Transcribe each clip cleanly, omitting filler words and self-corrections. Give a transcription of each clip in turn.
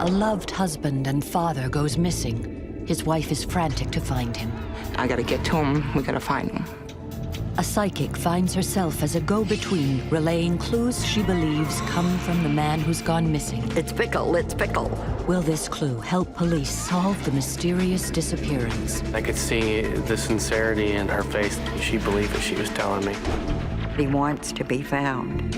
A loved husband and father goes missing. His wife is frantic to find him. I gotta get to him. We gotta find him. A psychic finds herself as a go-between, relaying clues she believes come from the man who's gone missing. It's Fickle, it's Fickle. Will this clue help police solve the mysterious disappearance? I could see the sincerity in her face. She believed what she was telling me. He wants to be found.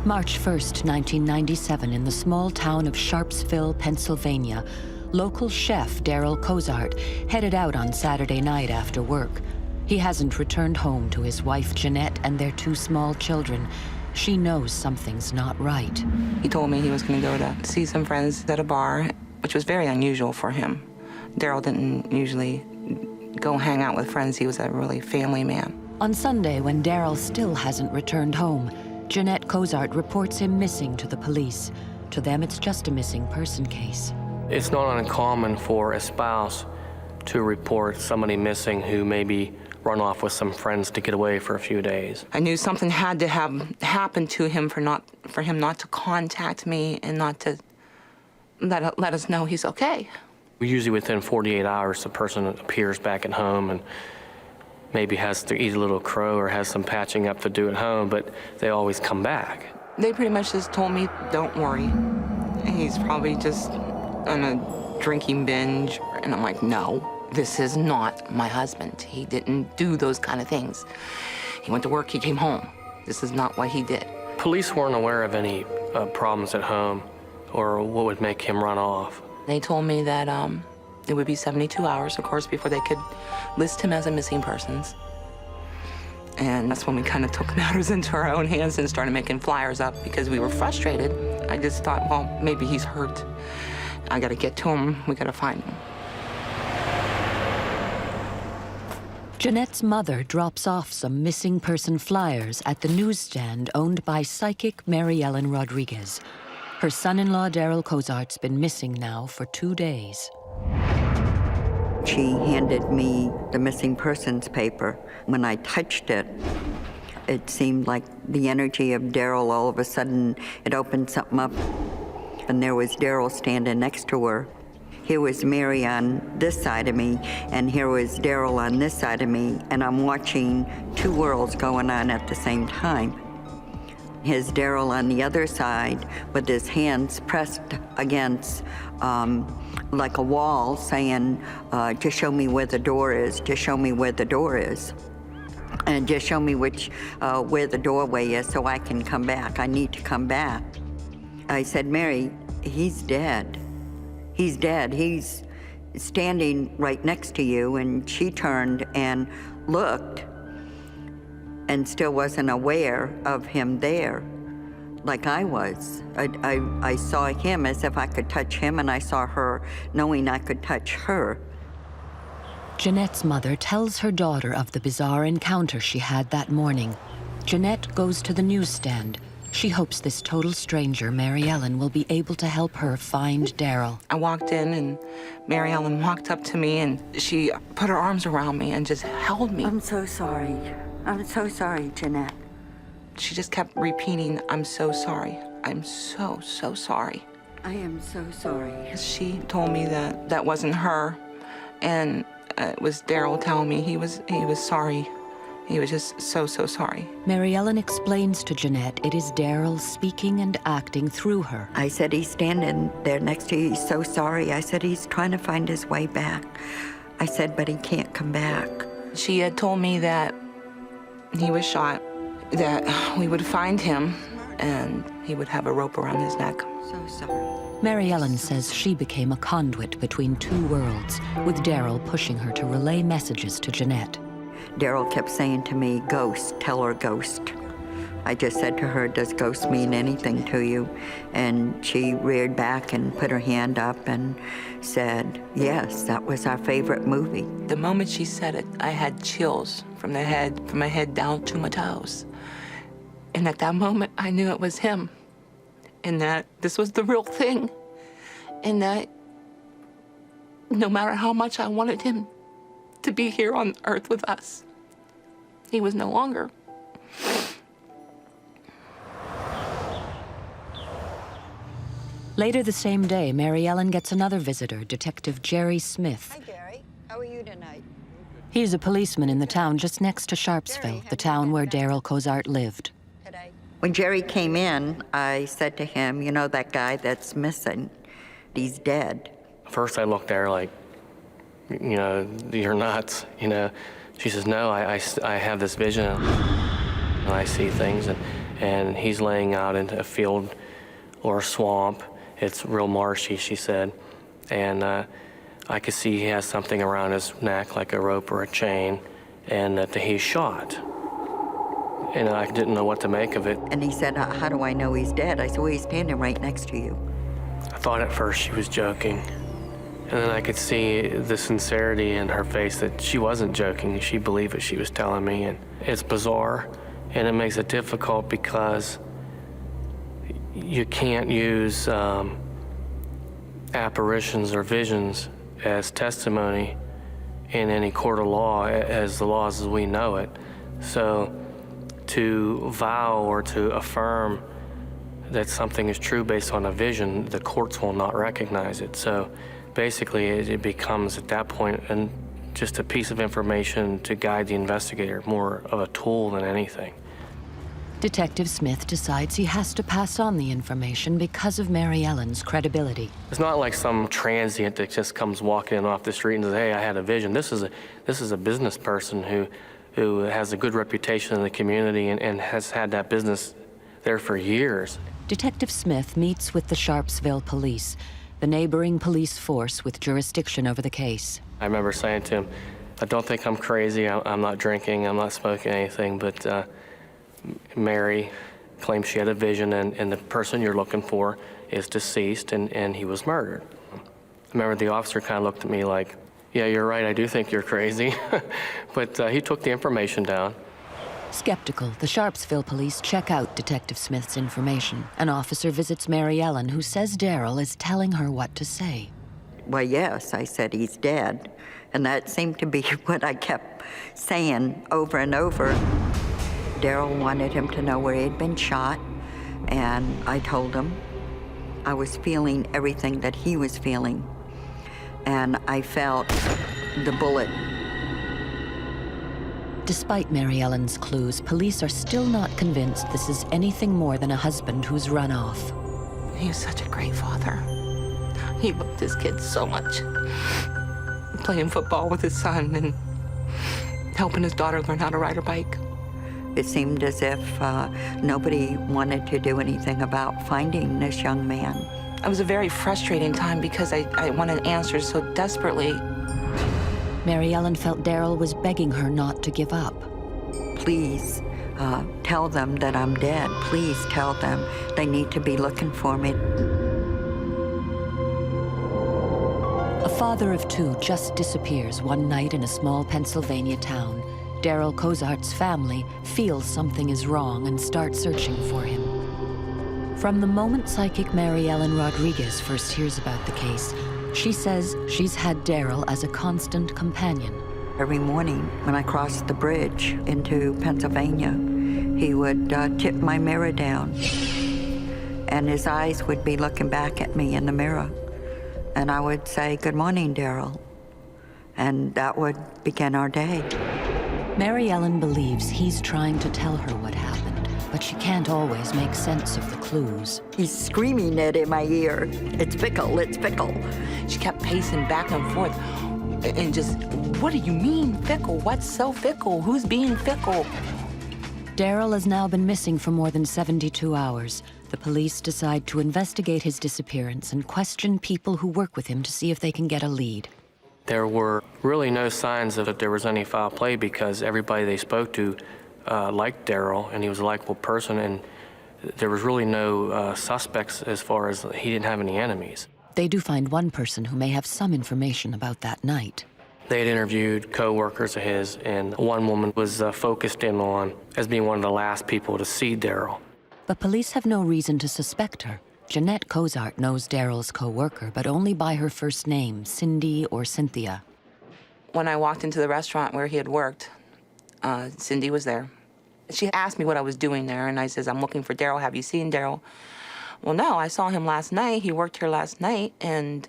March 1st, 1997, in the small town of Sharpsville, Pennsylvania, local chef Daryl Kart headed out on Saturday night after work. He hasn't returned home to his wife Jeanette and their 2 small children. She knows something's not right. He told me he was gonna go to see some friends at a bar, which was very unusual for him. Daryl didn't usually go hang out with friends. He was a really family man. On Sunday, when Daryl still hasn't returned home, Jeanette Kart reports him missing to the police. To them, it's just a missing person case. It's not uncommon for a spouse to report somebody missing who maybe run off with some friends to get away for a few days. I knew something had to have happened to him for him not to contact me and not to let us know he's okay. Usually within 48 hours, the person appears back at home and maybe has to eat a little crow or has some patching up to do at home, but they always come back. They pretty much just told me, don't worry. He's probably just on a drinking binge. And I'm like, no, this is not my husband. He didn't do those kind of things. He went to work, he came home. This is not what he did. Police weren't aware of any problems at home or what would make him run off. They told me that it would be 72 hours, of course, before they could list him as a missing persons. And that's when we kind of took matters into our own hands and started making flyers up because we were frustrated. I just thought, well, maybe he's hurt. I gotta get to him, we gotta find him. Jeanette's mother drops off some missing person flyers at the newsstand owned by psychic Mary Ellen Rodriguez. Her son-in-law, Daryl Kart's been missing now for 2 days. She handed me the missing persons paper. When I touched it, it seemed like the energy of Daryl, all of a sudden, it opened something up, and there was Daryl standing next to her. Here was Mary on this side of me, and here was Daryl on this side of me, and I'm watching 2 worlds going on at the same time. Here's Daryl on the other side with his hands pressed against like a wall saying, just show me where the door is, just show me where the door is. And just show me where the doorway is so I can come back. I need to come back. I said, Mary, he's dead. He's dead. He's standing right next to you. And she turned and looked and still wasn't aware of him there like I was. I saw him as if I could touch him, and I saw her knowing I could touch her. Jeanette's mother tells her daughter of the bizarre encounter she had that morning. Jeanette goes to the newsstand. She hopes this total stranger, Mary Ellen, will be able to help her find Daryl. I walked in, and Mary Ellen walked up to me, and she put her arms around me and just held me. I'm so sorry. I'm so sorry, Jeanette. She just kept repeating, I'm so sorry. I'm so, so sorry. I am so sorry. She told me that that wasn't her, and it was Daryl telling me he was sorry. He was just so, so sorry. Mary Ellen explains to Jeanette it is Daryl speaking and acting through her. I said, he's standing there next to you. He's so sorry. I said, he's trying to find his way back. I said, but he can't come back. She had told me that he was shot, that we would find him, and he would have a rope around his neck. So sorry. Mary Ellen says she became a conduit between 2 worlds, with Daryl pushing her to relay messages to Jeanette. Daryl kept saying to me, ghost, tell her ghost. I just said to her, does ghost mean anything to you? And she reared back and put her hand up and said, yes, that was our favorite movie. The moment she said it, I had chills from my head down to my toes. And at that moment, I knew it was him. and that this was the real thing, and that no matter how much I wanted him to be here on Earth with us, he was no longer. Later the same day, Mary Ellen gets another visitor, Detective Jerry Smith. Hi, Gary. How are you tonight? He's a policeman in the town just next to Sharpsville, the town where Daryl Kart lived. When Jerry came in, I said to him, you know that guy that's missing, he's dead. First I looked at her like, you know, you're nuts, you know. She says, no, I have this vision, and I see things, and he's laying out in a field or a swamp. It's real marshy, she said, and I could see he has something around his neck, like a rope or a chain, and that he's shot. And I didn't know what to make of it. And he said, how do I know he's dead? I said, well, he's standing right next to you. I thought at first she was joking. And then I could see the sincerity in her face that she wasn't joking. She believed what she was telling me. And it's bizarre, and it makes it difficult because you can't use apparitions or visions as testimony in any court of law as the laws as we know it. So to vow or to affirm that something is true based on a vision, the courts will not recognize it. So basically it becomes at that point just a piece of information to guide the investigator, more of a tool than anything. Detective Smith decides he has to pass on the information because of Mary Ellen's credibility. It's not like some transient that just comes walking in off the street and says, hey, I had a vision. This is a business person who has a good reputation in the community and has had that business there for years. Detective Smith meets with the Sharpsville police, the neighboring police force with jurisdiction over the case. I remember saying to him, I don't think I'm crazy. I'm not drinking. I'm not smoking anything, but Mary claims she had a vision, and the person you're looking for is deceased, and he was murdered. I remember the officer kind of looked at me like, yeah, you're right, I do think you're crazy. But he took the information down. Skeptical, the Sharpsville police check out Detective Smith's information. An officer visits Mary Ellen, who says Daryl is telling her what to say. Well, yes, I said he's dead. And that seemed to be what I kept saying over and over. Daryl wanted him to know where he had been shot, and I told him I was feeling everything that he was feeling. And I felt the bullet. Despite Mary Ellen's clues, police are still not convinced this is anything more than a husband who's run off. He was such a great father. He loved his kids so much. Playing football with his son and helping his daughter learn how to ride her bike. It seemed as if nobody wanted to do anything about finding this young man. It was a very frustrating time because I wanted answers so desperately. Mary Ellen felt Daryl was begging her not to give up. Please tell them that I'm dead. Please tell them they need to be looking for me. A father of two just disappears one night in a small Pennsylvania town. Daryl Kart's family feels something is wrong and start searching for him. From the moment psychic Mary Ellen Rodriguez first hears about the case, she says she's had Daryl as a constant companion. Every morning when I crossed the bridge into Pennsylvania, he would tip my mirror down, and his eyes would be looking back at me in the mirror. And I would say, "Good morning, Daryl." And that would begin our day. Mary Ellen believes he's trying to tell her what happened, but she can't always make sense of the clues. He's screaming it in my ear. It's Fickle, it's Fickle. She kept pacing back and forth and just, what do you mean fickle? What's so fickle? Who's being fickle? Daryl has now been missing for more than 72 hours. The police decide to investigate his disappearance and question people who work with him to see if they can get a lead. There were really no signs that there was any foul play because everybody they spoke to liked Daryl, and he was a likable person, and there was really no suspects as far as he didn't have any enemies. They do find one person who may have some information about that night. They had interviewed co-workers of his, and one woman was focused in on as being one of the last people to see Daryl. But police have no reason to suspect her. Jeanette Cozart knows Daryl's co-worker, but only by her first name, Cindy or Cynthia. When I walked into the restaurant where he had worked, Cindy was there. She asked me what I was doing there, and I says, I'm looking for Daryl. Have you seen Daryl? Well, no, I saw him last night. He worked here last night, and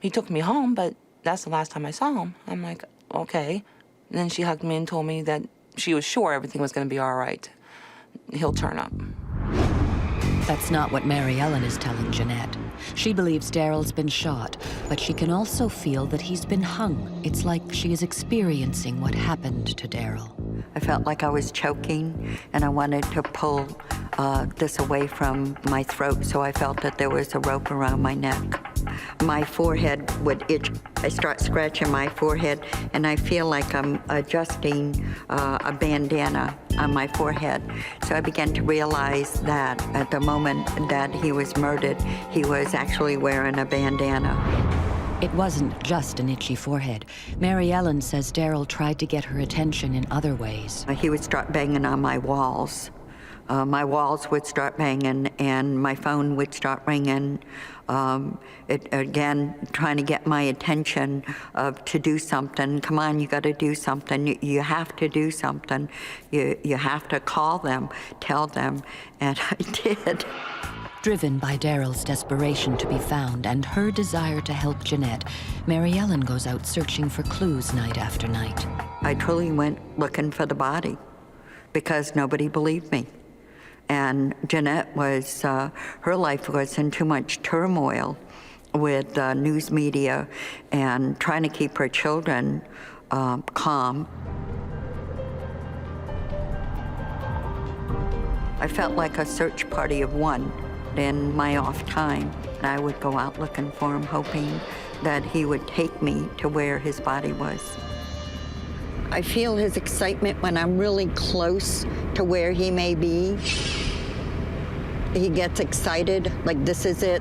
he took me home, but that's the last time I saw him. I'm like, okay. And then she hugged me and told me that she was sure everything was going to be all right. He'll turn up. That's not what Mary Ellen is telling Jeanette. She believes Daryl's been shot, but she can also feel that he's been hung. It's like she is experiencing what happened to Daryl. I felt like I was choking, and I wanted to pull this away from my throat, so I felt that there was a rope around my neck. My forehead would itch. I start scratching my forehead, and I feel like I'm adjusting a bandana on my forehead. So I began to realize that at the moment that he was murdered, he was actually wearing a bandana. It wasn't just an itchy forehead. Mary Ellen says Daryl tried to get her attention in other ways. He would start banging on my walls. My walls would start banging, and my phone would start ringing. Again, trying to get my attention to do something. Come on, you got to do something. You have to do something. You have to call them, tell them, and I did. Driven by Daryl's desperation to be found and her desire to help Jeanette, Mary Ellen goes out searching for clues night after night. I truly went looking for the body because nobody believed me. And Jeanette was, her life was in too much turmoil with news media and trying to keep her children calm. I felt like a search party of one. In my off time, I would go out looking for him, hoping that he would take me to where his body was. I feel his excitement when I'm really close to where he may be. He gets excited, like, this is it,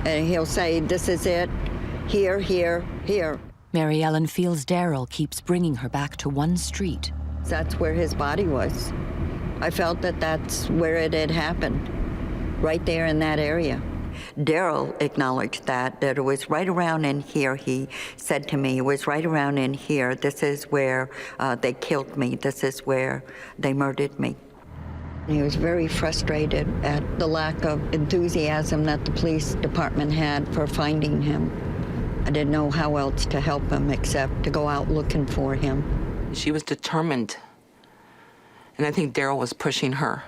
and he'll say, this is it, here, here, here. Mary Ellen feels Daryl keeps bringing her back to one street. That's where his body was. I felt that that's where it had happened, right there in that area. Daryl acknowledged that it was right around in here, he said to me, it was right around in here. This is where they killed me. This is where they murdered me. He was very frustrated at the lack of enthusiasm that the police department had for finding him. I didn't know how else to help him except to go out looking for him. She was determined, and I think Daryl was pushing her.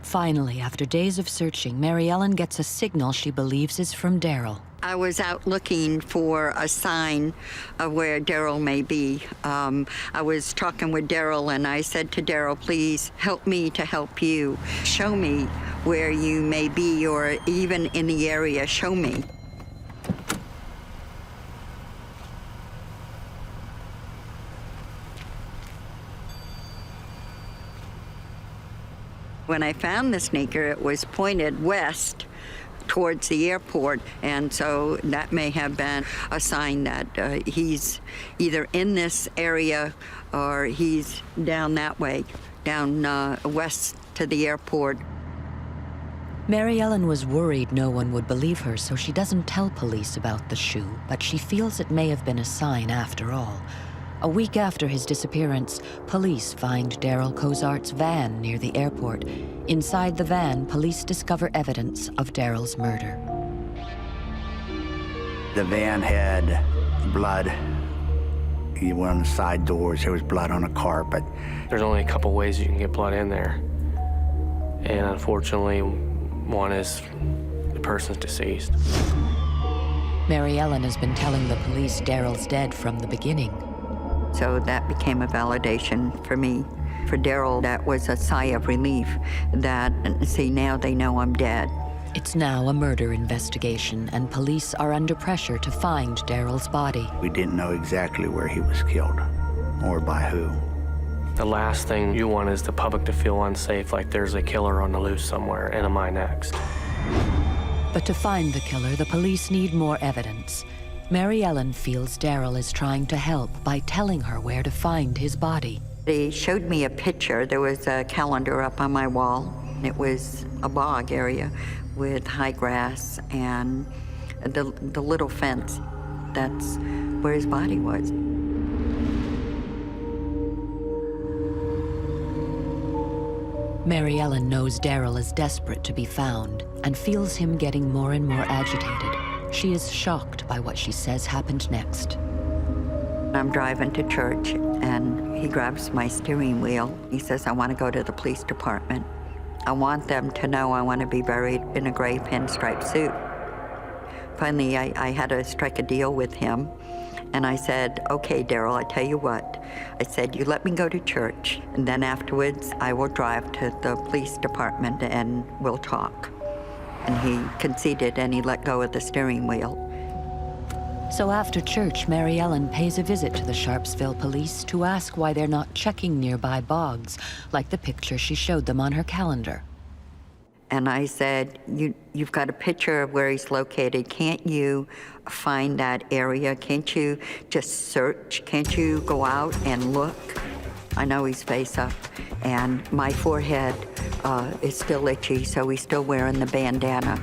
Finally, after days of searching, Mary Ellen gets a signal she believes is from Daryl. I was out looking for a sign of where Daryl may be. I was talking with Daryl, and I said to Daryl, please help me to help you. Show me where you may be, or even in the area, show me. When I found the sneaker, it was pointed west towards the airport, and so that may have been a sign that he's either in this area or he's down that way, down west to the airport. Mary Ellen was worried no one would believe her, so she doesn't tell police about the shoe, but she feels it may have been a sign after all. A week after his disappearance, police find Daryl Cozart's van near the airport. Inside the van, police discover evidence of Daryl's murder. The van had blood. You went on the side doors, there was blood on the carpet. There's only a couple ways you can get blood in there. And unfortunately, one is the person's deceased. Mary Ellen has been telling the police Daryl's dead from the beginning. So that became a validation for me. For Daryl, that was a sigh of relief that, see, now they know I'm dead. It's now a murder investigation, and police are under pressure to find Daryl's body. We didn't know exactly where he was killed or by who. The last thing you want is the public to feel unsafe, like there's a killer on the loose somewhere, and am I next? But to find the killer, the police need more evidence. Mary Ellen feels Daryl is trying to help by telling her where to find his body. They showed me a picture. There was a calendar up on my wall. It was a bog area with high grass and the little fence. That's where his body was. Mary Ellen knows Daryl is desperate to be found and feels him getting more and more agitated. She is shocked by what she says happened next. I'm driving to church, and he grabs my steering wheel. He says, I want to go to the police department. I want them to know I want to be buried in a gray pinstripe suit. Finally, I had to strike a deal with him. And I said, okay, Daryl, I tell you what. I said, you let me go to church, and then afterwards I will drive to the police department and we'll talk. And he conceded and he let go of the steering wheel. So after church, Mary Ellen pays a visit to the Sharpsville police to ask why they're not checking nearby bogs, like the picture she showed them on her calendar. And I said, you've got a picture of where he's located. Can't you find that area? Can't you just search? Can't you go out and look? I know he's face up, and my forehead is still itchy, so he's still wearing the bandana.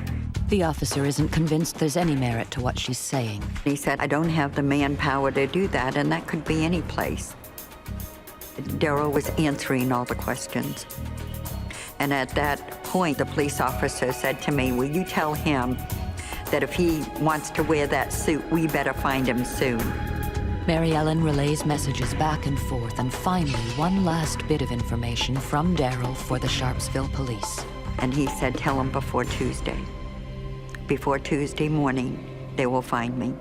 The officer isn't convinced there's any merit to what she's saying. He said, I don't have the manpower to do that, and that could be any place. Daryl was answering all the questions. And at that point, the police officer said to me, will you tell him that if he wants to wear that suit, we better find him soon. Mary Ellen relays messages back and forth, and finally, one last bit of information from Daryl for the Sharpsville police. And he said, tell him before Tuesday. Before Tuesday morning, they will find me.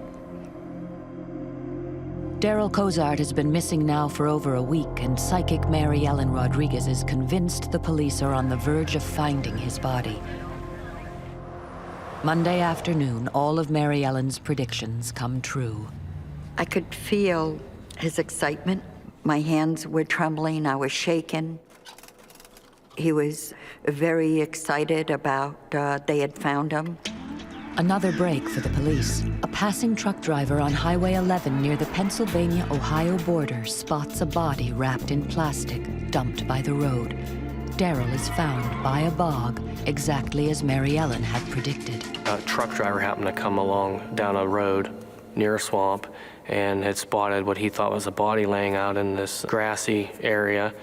Daryl Kart has been missing now for over a week, and psychic Mary Ellen Rodriguez is convinced the police are on the verge of finding his body. Monday afternoon, all of Mary Ellen's predictions come true. I could feel his excitement. My hands were trembling, I was shaking. He was very excited about they had found him. Another break for the police. A passing truck driver on Highway 11 near the Pennsylvania-Ohio border spots a body wrapped in plastic, dumped by the road. Daryl is found by a bog, exactly as Mary Ellen had predicted. A truck driver happened to come along down a road near a swamp and had spotted what he thought was a body laying out in this grassy area,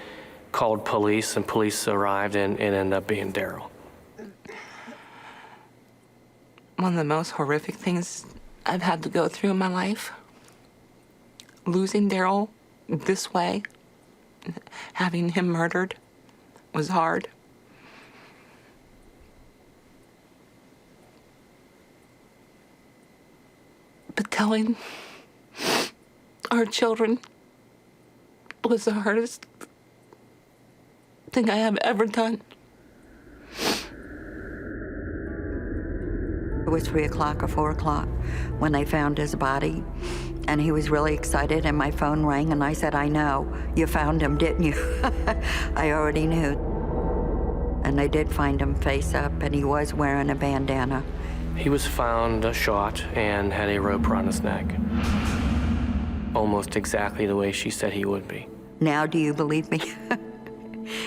called police, and police arrived and ended up being Daryl. One of the most horrific things I've had to go through in my life. Losing Daryl this way, having him murdered, was hard. But telling our children was the hardest thing I have ever done. It was 3 o'clock or 4 o'clock when they found his body, and he was really excited, and my phone rang, and I said, I know, you found him, didn't you? I already knew. And they did find him face up, and he was wearing a bandana. He was found shot and had a rope around his neck, almost exactly the way she said he would be. Now do you believe me?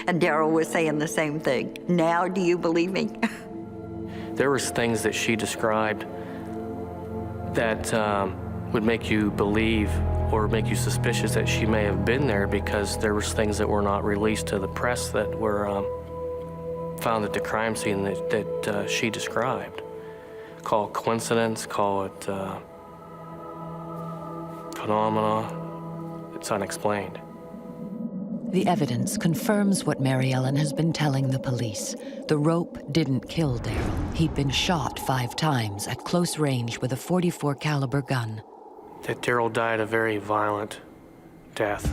And Daryl was saying the same thing. Now do you believe me? There was things that she described that would make you believe or make you suspicious that she may have been there, because there was things that were not released to the press that were found at the crime scene that she described. Call it coincidence, call it phenomena. It's unexplained. The evidence confirms what Mary Ellen has been telling the police. The rope didn't kill Daryl. He'd been shot 5 times at close range with a .44 caliber gun. That Daryl died a very violent death.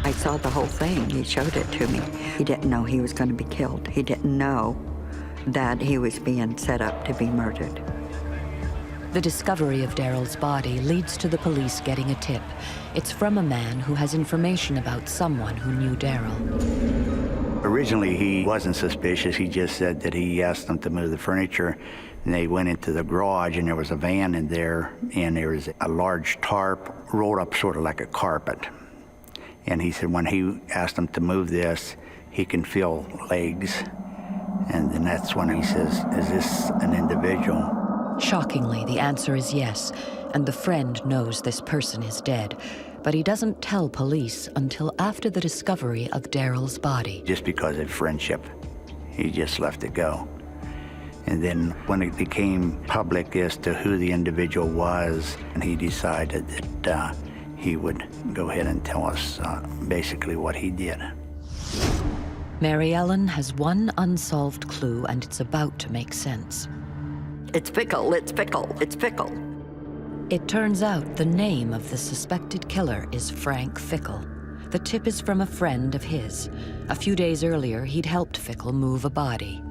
I saw the whole thing. He showed it to me. He didn't know he was going to be killed. He didn't know that he was being set up to be murdered. The discovery of Daryl's body leads to the police getting a tip. It's from a man who has information about someone who knew Daryl. Originally, he wasn't suspicious. He just said that he asked them to move the furniture, and they went into the garage, and there was a van in there, and there was a large tarp rolled up sort of like a carpet. And he said when he asked him to move this, he can feel legs. And then that's when he says, is this an individual? Shockingly, the answer is yes, and the friend knows this person is dead. But he doesn't tell police until after the discovery of Daryl's body. Just because of friendship, he just let it go. And then when it became public as to who the individual was, and he decided that he would go ahead and tell us basically what he did. Mary Ellen has one unsolved clue, and it's about to make sense. It's Fickle, it's Fickle, it's Fickle. It turns out the name of the suspected killer is Frank Fickle. The tip is from a friend of his. A few days earlier, he'd helped Fickle move a body.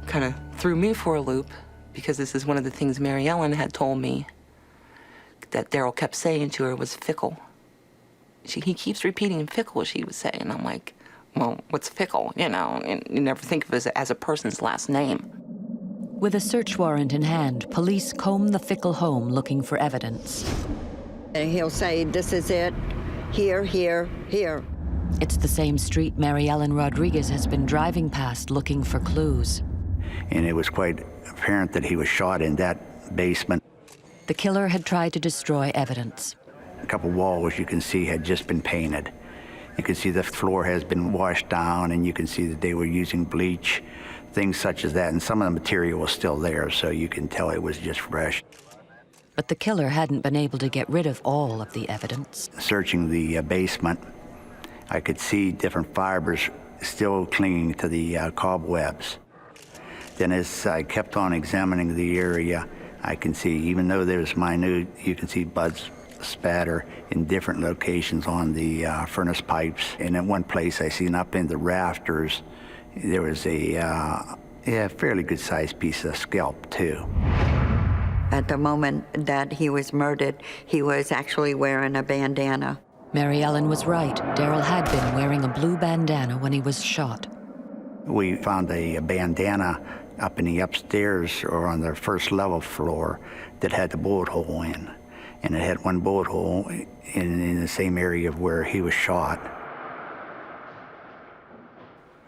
Kind of threw me for a loop, because this is one of the things Mary Ellen had told me that Daryl kept saying to her was Fickle. He keeps repeating Fickle, she was saying. I'm like, well, what's Fickle, you know? And you never think of it as a person's last name. With a search warrant in hand, police comb the Fickle home looking for evidence. And he'll say, this is it, here, here, here. It's the same street Mary Ellen Rodriguez has been driving past looking for clues. And it was quite apparent that he was shot in that basement. The killer had tried to destroy evidence. A couple walls you can see had just been painted. You can see the floor has been washed down, and you can see that they were using bleach, things such as that, and some of the material was still there, so you can tell it was just fresh. But the killer hadn't been able to get rid of all of the evidence. Searching the basement, I could see different fibers still clinging to the cobwebs. Then as I kept on examining the area, I can see, even though there's minute, you can see buds spatter in different locations on the furnace pipes. And in one place I seen up in the rafters, there was a fairly good-sized piece of scalp, too. At the moment that he was murdered, he was actually wearing a bandana. Mary Ellen was right. Daryl had been wearing a blue bandana when he was shot. We found a bandana up in the upstairs or on the first level floor that had the bullet hole in. And it had one bullet hole in the same area of where he was shot.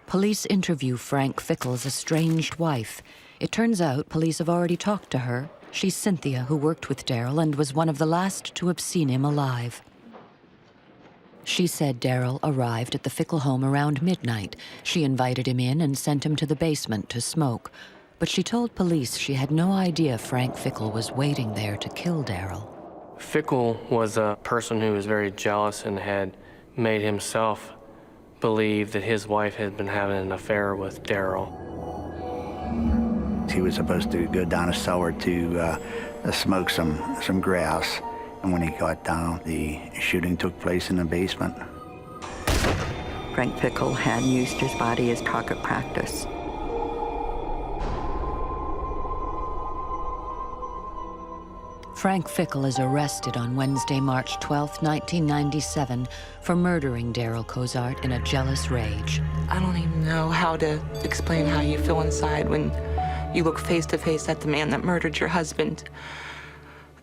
Police interview Frank Fickle's estranged wife. It turns out police have already talked to her. She's Cynthia, who worked with Daryl and was one of the last to have seen him alive. She said Daryl arrived at the Fickle home around midnight. She invited him in and sent him to the basement to smoke. But she told police she had no idea Frank Fickle was waiting there to kill Daryl. Fickle was a person who was very jealous and had made himself believe that his wife had been having an affair with Daryl. He was supposed to go down a cellar to smoke some grass. And when he got down, the shooting took place in the basement. Frank Fickle had used his body as target practice. Frank Fickle is arrested on Wednesday, March 12, 1997, for murdering Daryl Kart in a jealous rage. I don't even know how to explain how you feel inside when you look face to face at the man that murdered your husband.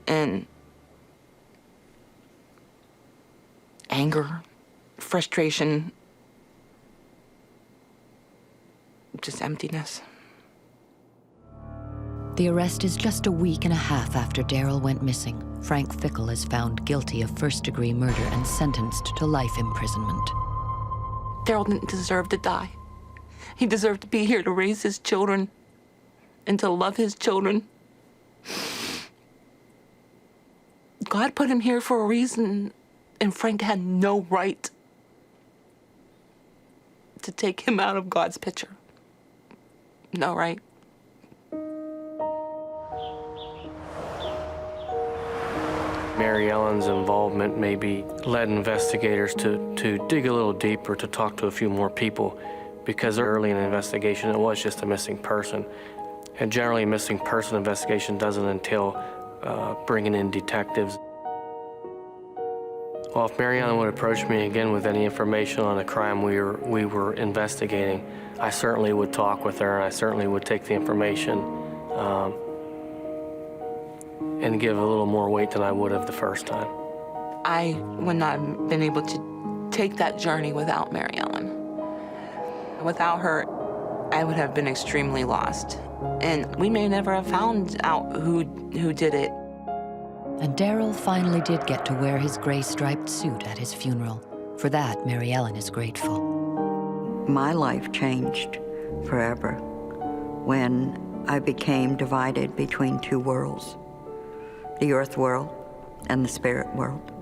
And anger, frustration, just emptiness. The arrest is just a week and a half after Daryl went missing. Frank Fickle is found guilty of first-degree murder and sentenced to life imprisonment. Daryl didn't deserve to die. He deserved to be here to raise his children and to love his children. God put him here for a reason, and Frank had no right to take him out of God's picture. No right. Mary Ellen's involvement maybe led investigators to dig a little deeper, to talk to a few more people, because early in the investigation, it was just a missing person. And generally, a missing person investigation doesn't entail bringing in detectives. Well, if Mary Ellen would approach me again with any information on a crime we were investigating, I certainly would talk with her, and I certainly would take the information and give a little more weight than I would have the first time. I would not have been able to take that journey without Mary Ellen. Without her, I would have been extremely lost. And we may never have found out who did it. And Daryl finally did get to wear his gray-striped suit at his funeral. For that, Mary Ellen is grateful. My life changed forever when I became divided between two worlds, the earth world and the spirit world.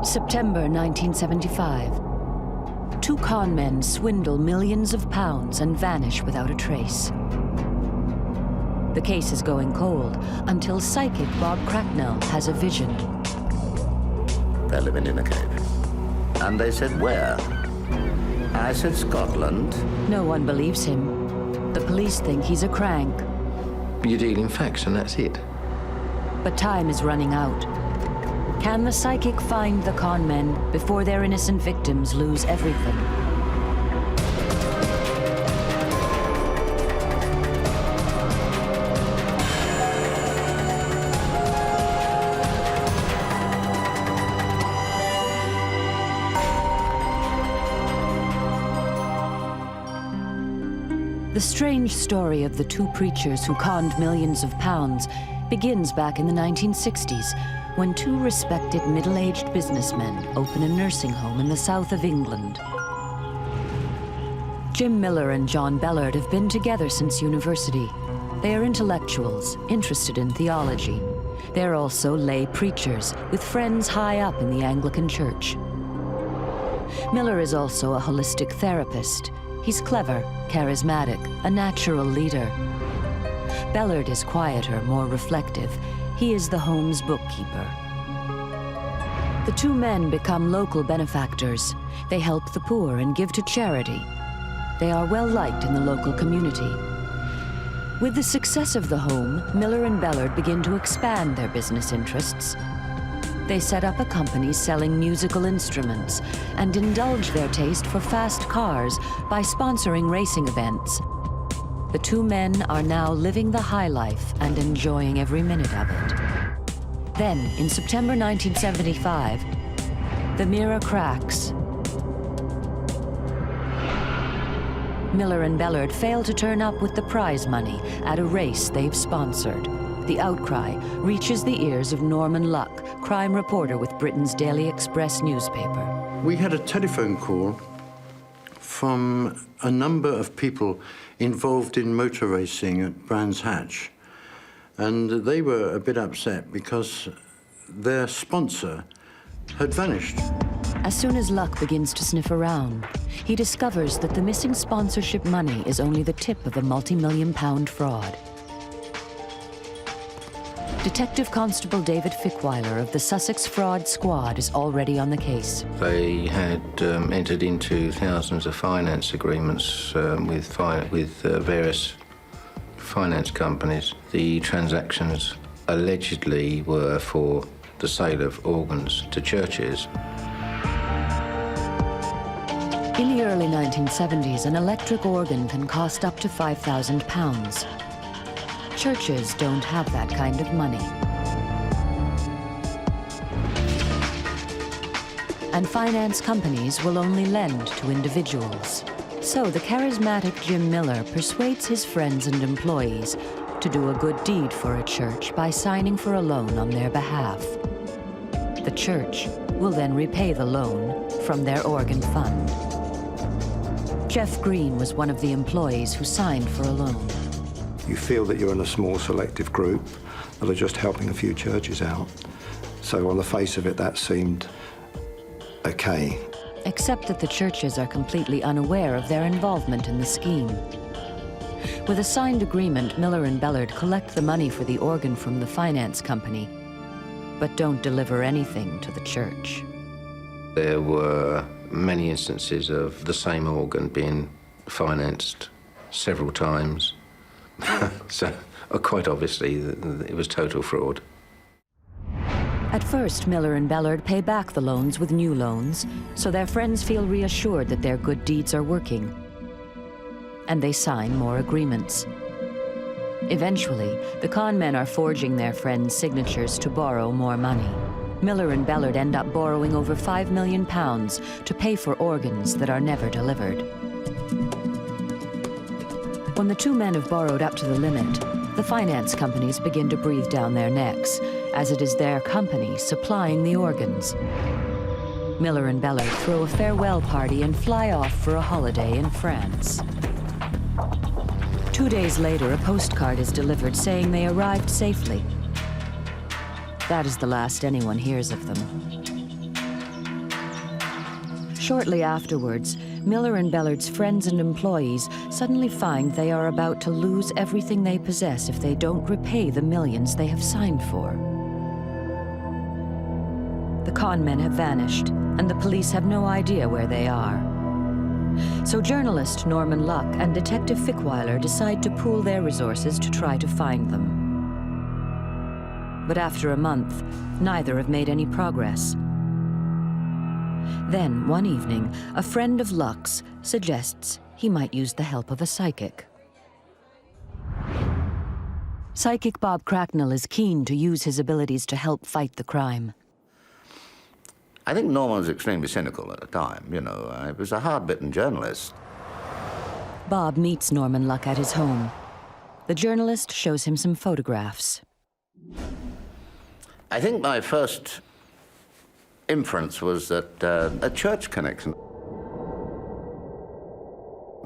September 1975. Two con men swindle millions of pounds and vanish without a trace. The case is going cold until psychic Bob Cracknell has a vision. They're living in a cave. And they said, where? I said, Scotland. No one believes him. The police think he's a crank. You deal in facts and that's it. But time is running out. Can the psychic find the con men before their innocent victims lose everything? The strange story of the two preachers who conned millions of pounds begins back in the 1960s, when two respected middle-aged businessmen open a nursing home in the south of England. Jim Miller and John Bellard have been together since university. They are intellectuals, interested in theology. They're also lay preachers, with friends high up in the Anglican Church. Miller is also a holistic therapist. He's clever, charismatic, a natural leader. Bellard is quieter, more reflective. He is the home's bookkeeper. The two men become local benefactors. They help the poor and give to charity. They are well liked in the local community. With the success of the home, Miller and Bellard begin to expand their business interests. They set up a company selling musical instruments and indulge their taste for fast cars by sponsoring racing events. The two men are now living the high life and enjoying every minute of it. Then, in September 1975, the mirror cracks. Miller and Bellard fail to turn up with the prize money at a race they've sponsored. The outcry reaches the ears of Norman Luck, crime reporter with Britain's Daily Express newspaper. We had a telephone call from a number of people involved in motor racing at Brands Hatch. And they were a bit upset because their sponsor had vanished. As soon as Luck begins to sniff around, he discovers that the missing sponsorship money is only the tip of a multi-million-pound fraud. Detective Constable David Fickweiler of the Sussex Fraud Squad is already on the case. They had entered into thousands of finance agreements with various finance companies. The transactions allegedly were for the sale of organs to churches. In the early 1970s, an electric organ can cost up to £5,000. Churches don't have that kind of money. And finance companies will only lend to individuals. So the charismatic Jim Miller persuades his friends and employees to do a good deed for a church by signing for a loan on their behalf. The church will then repay the loan from their organ fund. Jeff Green was one of the employees who signed for a loan. You feel that you're in a small selective group that are just helping a few churches out. So on the face of it, that seemed okay. Except that the churches are completely unaware of their involvement in the scheme. With a signed agreement, Miller and Bellard collect the money for the organ from the finance company. but don't deliver anything to the church. There were many instances of the same organ being financed several times. So, quite obviously, it was total fraud. At first, Miller and Bellard pay back the loans with new loans, so their friends feel reassured that their good deeds are working. And they sign more agreements. Eventually, the con men are forging their friends' signatures to borrow more money. Miller and Bellard end up borrowing over £5 million to pay for organs that are never delivered. When the two men have borrowed up to the limit, the finance companies begin to breathe down their necks, as it is their company supplying the organs. Miller and Bellard throw a farewell party and fly off for a holiday in France. 2 days later, a postcard is delivered saying they arrived safely. That is the last anyone hears of them. Shortly afterwards, Miller and Bellard's friends and employees suddenly find they are about to lose everything they possess if they don't repay the millions they have signed for. The con men have vanished, and the police have no idea where they are. So journalist Norman Luck and Detective Fickle decide to pool their resources to try to find them. But after a month, neither have made any progress. Then, one evening, a friend of Luck's suggests he might use the help of a psychic. Psychic Bob Cracknell is keen to use his abilities to help fight the crime. I think Norman was extremely cynical at the time, you know. He was a hard-bitten journalist. Bob meets Norman Luck at his home. The journalist shows him some photographs. I think my first inference was that a church connection.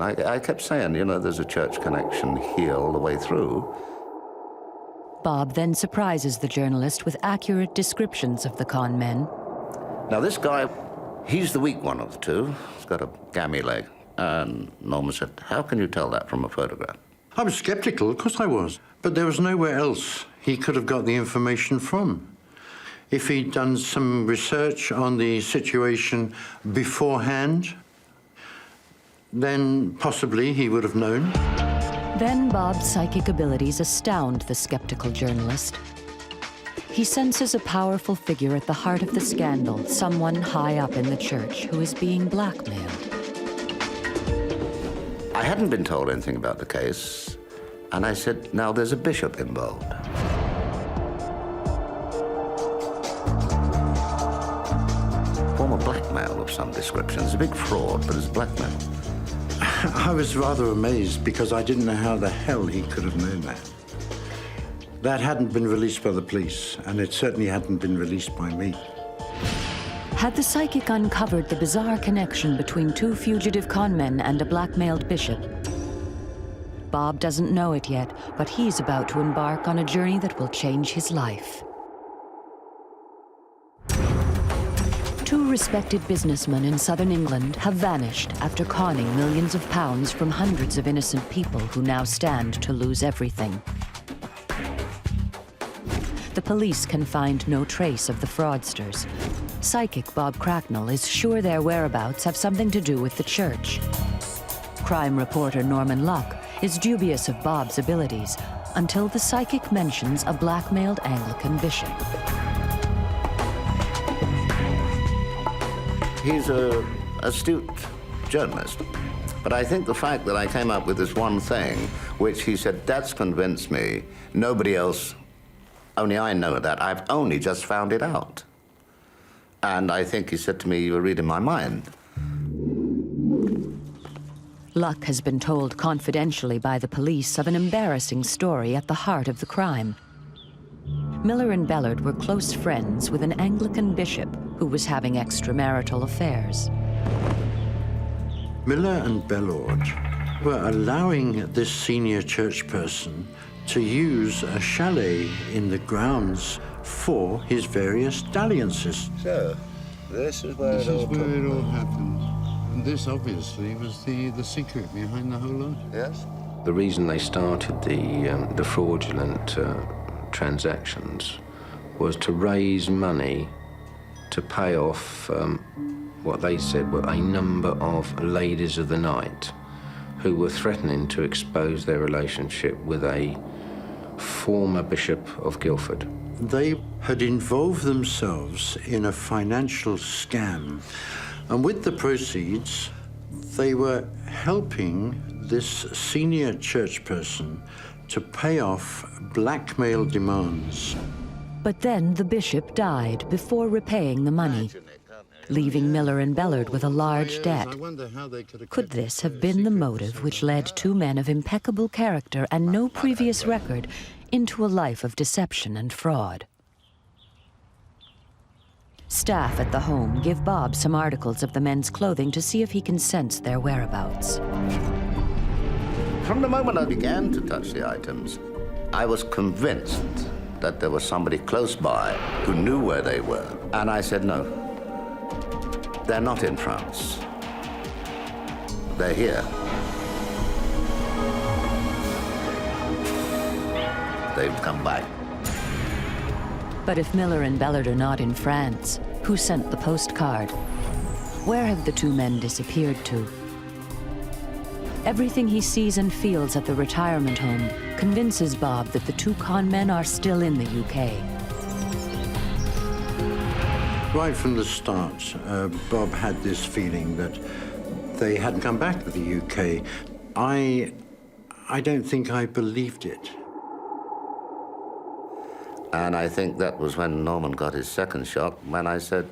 I kept saying, you know, there's a church connection here all the way through. Bob then surprises the journalist with accurate descriptions of the con men. Now, this guy, he's the weak one of the two. He's got a gammy leg. And Norman said, how can you tell that from a photograph? I was skeptical, of course I was. But there was nowhere else he could have got the information from. If he'd done some research on the situation beforehand, then possibly he would have known. Then Bob's psychic abilities astound the skeptical journalist. He senses a powerful figure at the heart of the scandal, someone high up in the church who is being blackmailed. I hadn't been told anything about the case, and I said, now there's a bishop involved. Form of blackmail of some description. It's a big fraud, but it's blackmail. I was rather amazed because I didn't know how the hell he could have known that. That hadn't been released by the police, and it certainly hadn't been released by me. Had the psychic uncovered the bizarre connection between two fugitive conmen and a blackmailed bishop? Bob doesn't know it yet, but he's about to embark on a journey that will change his life. Two respected businessmen in southern England have vanished after conning millions of pounds from hundreds of innocent people who now stand to lose everything. The police can find no trace of the fraudsters. Psychic Bob Cracknell is sure their whereabouts have something to do with the church. Crime reporter Norman Luck is dubious of Bob's abilities until the psychic mentions a blackmailed Anglican bishop. He's an astute journalist, but I think the fact that I came up with this one thing, which he said, that's convinced me, nobody else, only I know that, I've only just found it out. And I think he said to me, you were reading my mind. Luck has been told confidentially by the police of an embarrassing story at the heart of the crime. Miller and Bellard were close friends with an Anglican bishop who was having extramarital affairs. Miller and Bellard were allowing this senior church person to use a chalet in the grounds for his various dalliances. So, this is where it all happened. And this obviously was the secret behind the whole lot. Yes? The reason they started the fraudulent transactions was to raise money to pay off what they said were a number of ladies of the night who were threatening to expose their relationship with a former Bishop of Guildford. They had involved themselves in a financial scam, and with the proceeds, they were helping this senior church person to pay off blackmail demands. But then the bishop died before repaying the money, leaving Miller and Bellard with a large debt. Could this have been the motive which led two men of impeccable character and no previous record into a life of deception and fraud? Staff at the home give Bob some articles of the men's clothing to see if he can sense their whereabouts. From the moment I began to touch the items, I was convinced that there was somebody close by who knew where they were. And I said, no, they're not in France. They're here. They've come back. But if Miller and Bellard are not in France, who sent the postcard? Where have the two men disappeared to? Everything he sees and feels at the retirement home convinces Bob that the two con men are still in the UK. Right from the start, Bob had this feeling that they hadn't come back to the UK. I don't think I believed it. And I think that was when Norman got his second shock, when I said,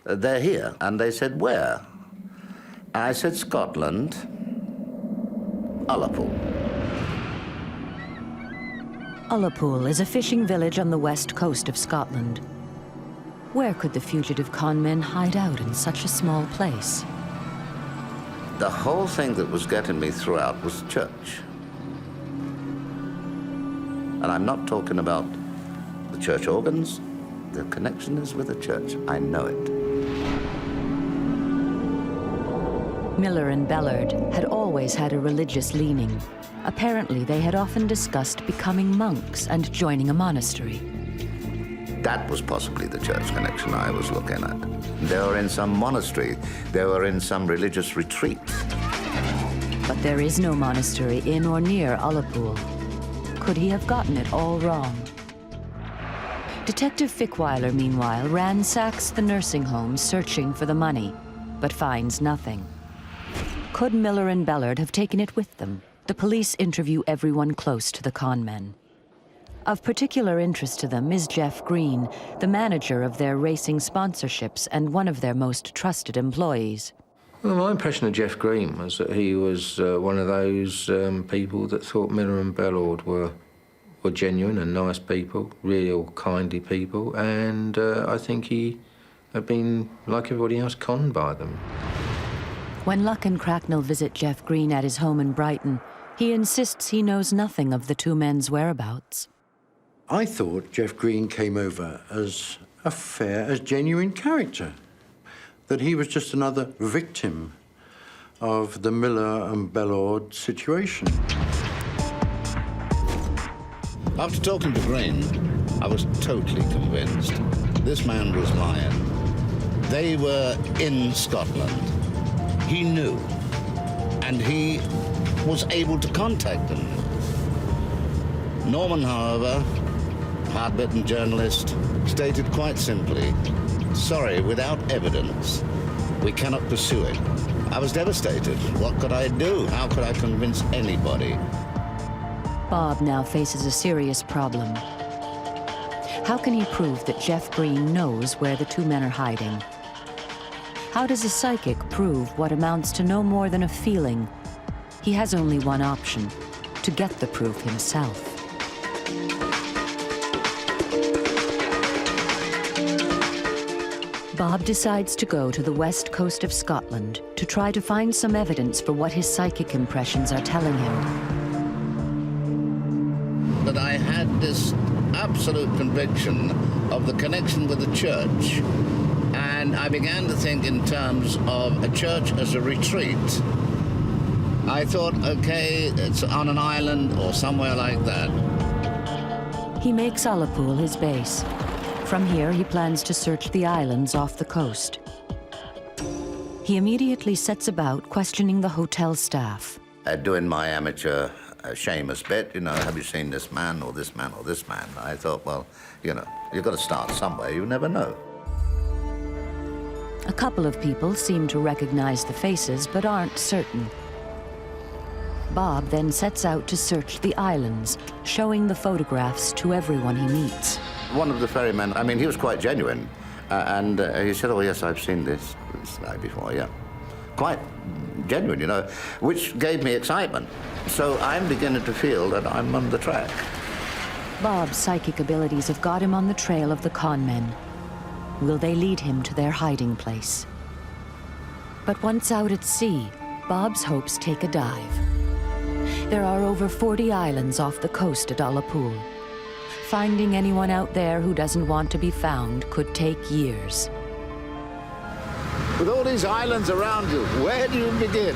they're here. And they said, where? And I said, Scotland, Ullapool. Ullapool is a fishing village on the west coast of Scotland. Where could the fugitive con men hide out in such a small place? The whole thing that was getting me throughout was church. And I'm not talking about the church organs. The connection is with the church. I know it. Miller and Bellard had always had a religious leaning. Apparently, they had often discussed becoming monks and joining a monastery. That was possibly the church connection I was looking at. They were in some monastery. They were in some religious retreat. But there is no monastery in or near Ullapool. Could he have gotten it all wrong? Detective Fickweiler, meanwhile, ransacks the nursing home searching for the money, but finds nothing. Could Miller and Bellard have taken it with them? The police interview everyone close to the con men. Of particular interest to them is Jeff Green, the manager of their racing sponsorships and one of their most trusted employees. Well, my impression of Jeff Green was that he was one of those people that thought Miller and Bellard were genuine and nice people, real kindly people, and I think he had been, like everybody else, conned by them. When Luck and Cracknell visit Jeff Green at his home in Brighton, he insists he knows nothing of the two men's whereabouts. I thought Jeff Green came over as a fair, as genuine character, that he was just another victim of the Miller and Bellard situation. After talking to Green, I was totally convinced this man was lying. They were in Scotland. He knew, and he was able to contact them. Norman, however, hard-bitten journalist, stated quite simply, sorry, without evidence, we cannot pursue it. I was devastated. What could I do? How could I convince anybody? Bob now faces a serious problem. How can he prove that Jeff Green knows where the two men are hiding? How does a psychic prove what amounts to no more than a feeling? He has only one option, to get the proof himself. Bob decides to go to the west coast of Scotland to try to find some evidence for what his psychic impressions are telling him. But I had this absolute conviction of the connection with the church, and I began to think in terms of a church as a retreat. I thought, okay, it's on an island or somewhere like that. He makes Ullapool his base. From here, he plans to search the islands off the coast. He immediately sets about questioning the hotel staff. Doing my amateur Seamus bit, you know, have you seen this man or this man or this man? I thought, well, you know, you've got to start somewhere, you never know. A couple of people seem to recognize the faces, but aren't certain. Bob then sets out to search the islands, showing the photographs to everyone he meets. One of the ferrymen, I mean, he was quite genuine. And he said, oh, yes, I've seen this guy before, yeah. Quite genuine, you know, which gave me excitement. So I'm beginning to feel that I'm on the track. Bob's psychic abilities have got him on the trail of the Conmen. Will they lead him to their hiding place? But once out at sea, Bob's hopes take a dive. There are over 40 islands off the coast at Ullapool. Finding anyone out there who doesn't want to be found could take years. With all these islands around you, where do you begin?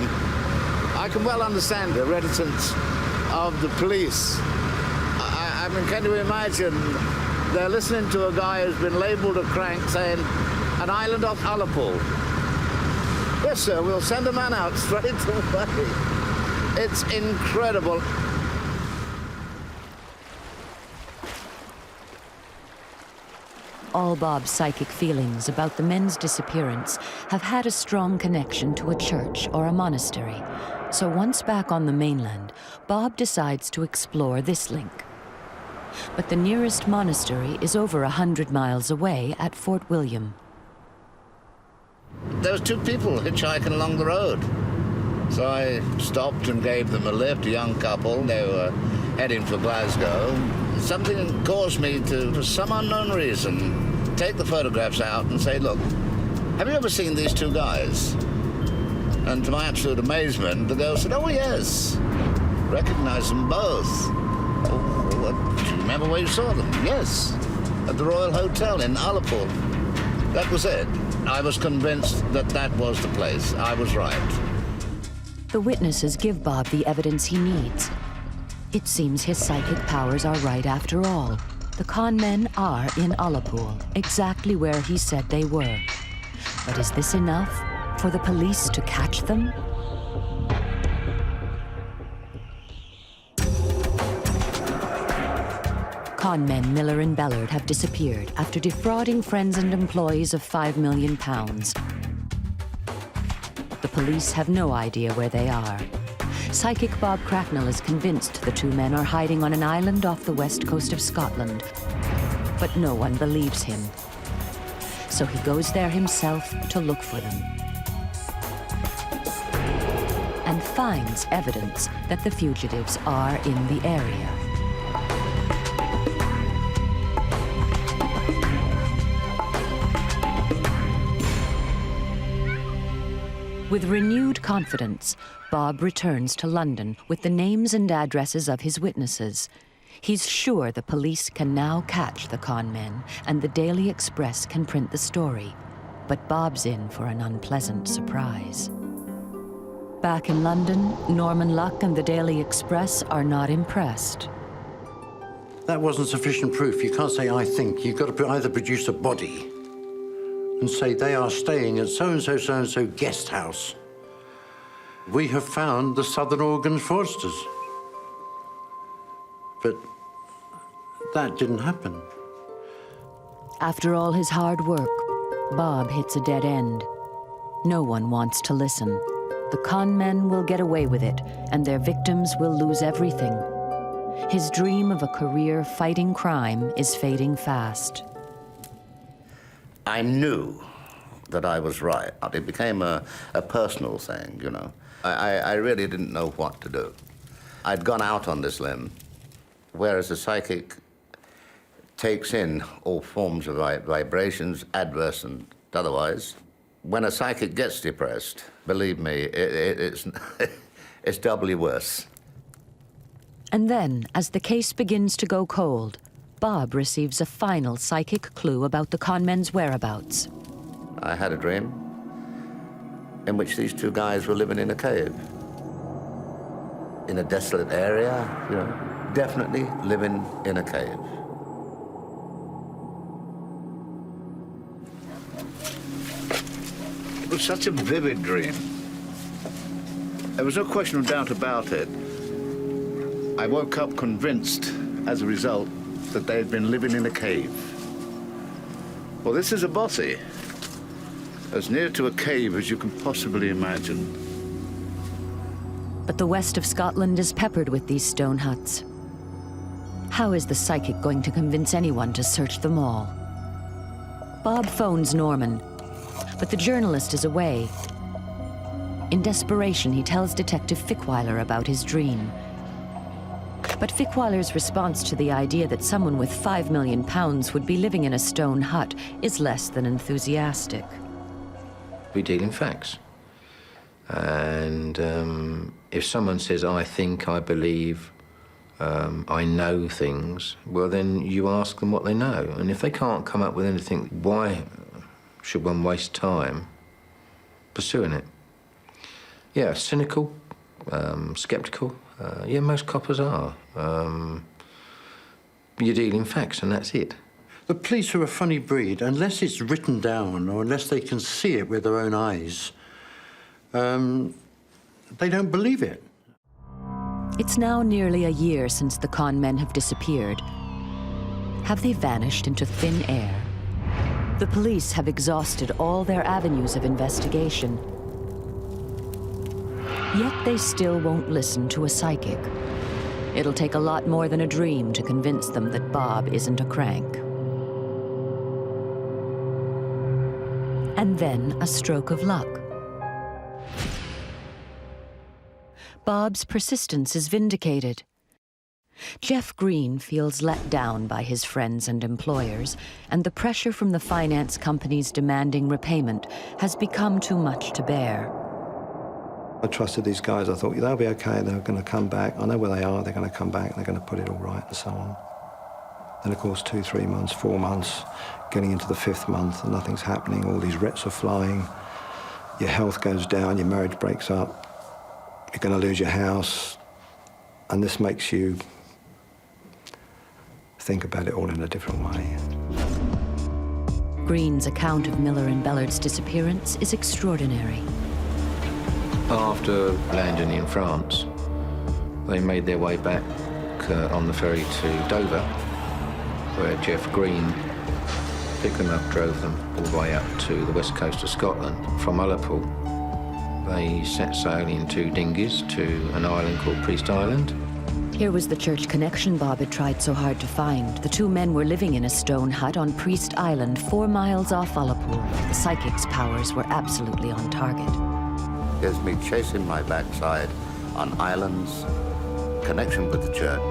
I can well understand the reticence of the police. I mean, can you imagine they're listening to a guy who's been labelled a crank saying, an island off Ullapool. Yes, sir, we'll send a man out straight away. It's incredible. All Bob's psychic feelings about the men's disappearance have had a strong connection to a church or a monastery. So once back on the mainland, Bob decides to explore this link. But the nearest monastery is over 100 miles away at Fort William. There was two people hitchhiking along the road. So I stopped and gave them a lift, a young couple. They were heading for Glasgow. Something caused me to, for some unknown reason, take the photographs out and say, look, have you ever seen these two guys? And to my absolute amazement, the girl said, oh, yes. Recognize them both. Oh, do you remember where you saw them? Yes, at the Royal Hotel in Ullapool. That was it. I was convinced that that was the place. I was right. The witnesses give Bob the evidence he needs. It seems his psychic powers are right after all. The Conmen are in Ullapool, exactly where he said they were. But is this enough for the police to catch them? Conmen Miller and Bellard have disappeared after defrauding friends and employees of £5 million. The police have no idea where they are. Psychic Bob Cracknell is convinced the two men are hiding on an island off the west coast of Scotland. But no one believes him. So he goes there himself to look for them. And finds evidence that the fugitives are in the area. With renewed confidence, Bob returns to London with the names and addresses of his witnesses. He's sure the police can now catch the Conmen, and the Daily Express can print the story. But Bob's in for an unpleasant surprise. Back in London, Norman Luck and the Daily Express are not impressed. That wasn't sufficient proof. You can't say, I think. You've got to either produce a body and say they are staying at so-and-so, so-and-so guest house. We have found the Southern Organ fraudsters. But that didn't happen. After all his hard work, Bob hits a dead end. No one wants to listen. The Conmen will get away with it, and their victims will lose everything. His dream of a career fighting crime is fading fast. I knew that I was right. It became a personal thing, you know. I really didn't know what to do. I'd gone out on this limb, whereas a psychic takes in all forms of vibrations, adverse and otherwise. When a psychic gets depressed, believe me, it's it's doubly worse. And then, as the case begins to go cold, Bob receives a final psychic clue about the Conmen's whereabouts. I had a dream in which these two guys were living in a cave. In a desolate area, you know, definitely living in a cave. It was such a vivid dream. There was no question of doubt about it. I woke up convinced, as a result, that they had been living in a cave. Well, this is a bossy. As near to a cave as you can possibly imagine. But the west of Scotland is peppered with these stone huts. How is the psychic going to convince anyone to search them all? Bob phones Norman, but the journalist is away. In desperation, he tells Detective Fickweiler about his dream. But Fickweiler's response to the idea that someone with £5 million would be living in a stone hut is less than enthusiastic. We deal in facts. And if someone says, I think, I believe, I know things, well, then you ask them what they know. And if they can't come up with anything, why should one waste time pursuing it? Yeah, cynical, sceptical. Yeah, most coppers are. You deal in facts, and that's it. The police are a funny breed. Unless it's written down or unless they can see it with their own eyes, they don't believe it. It's now nearly a year since the Conmen have disappeared. Have they vanished into thin air? The police have exhausted all their avenues of investigation. Yet they still won't listen to a psychic. It'll take a lot more than a dream to convince them that Bob isn't a crank. And then a stroke of luck. Bob's persistence is vindicated. Jeff Green feels let down by his friends and employers, and the pressure from the finance companies demanding repayment has become too much to bear. I trusted these guys. I thought, they'll be okay, they're going to come back. I know where they are, they're going to come back, and they're going to put it all right, and so on. Then, of course, 2, 3 months, 4 months, getting into the 5th month, and nothing's happening. All these writs are flying. Your health goes down, your marriage breaks up. You're going to lose your house. And this makes you think about it all in a different way. Green's account of Miller and Bellard's disappearance is extraordinary. After landing in France, they made their way back on the ferry to Dover, where Jeff Green picked them up, drove them all the way up to the west coast of Scotland. From Ullapool, they set sail in 2 dinghies to an island called Priest Island. Here was the church connection Bob had tried so hard to find. The 2 men were living in a stone hut on Priest Island, 4 miles off Ullapool. The psychic's powers were absolutely on target. There's me chasing my backside on islands, connection with the church.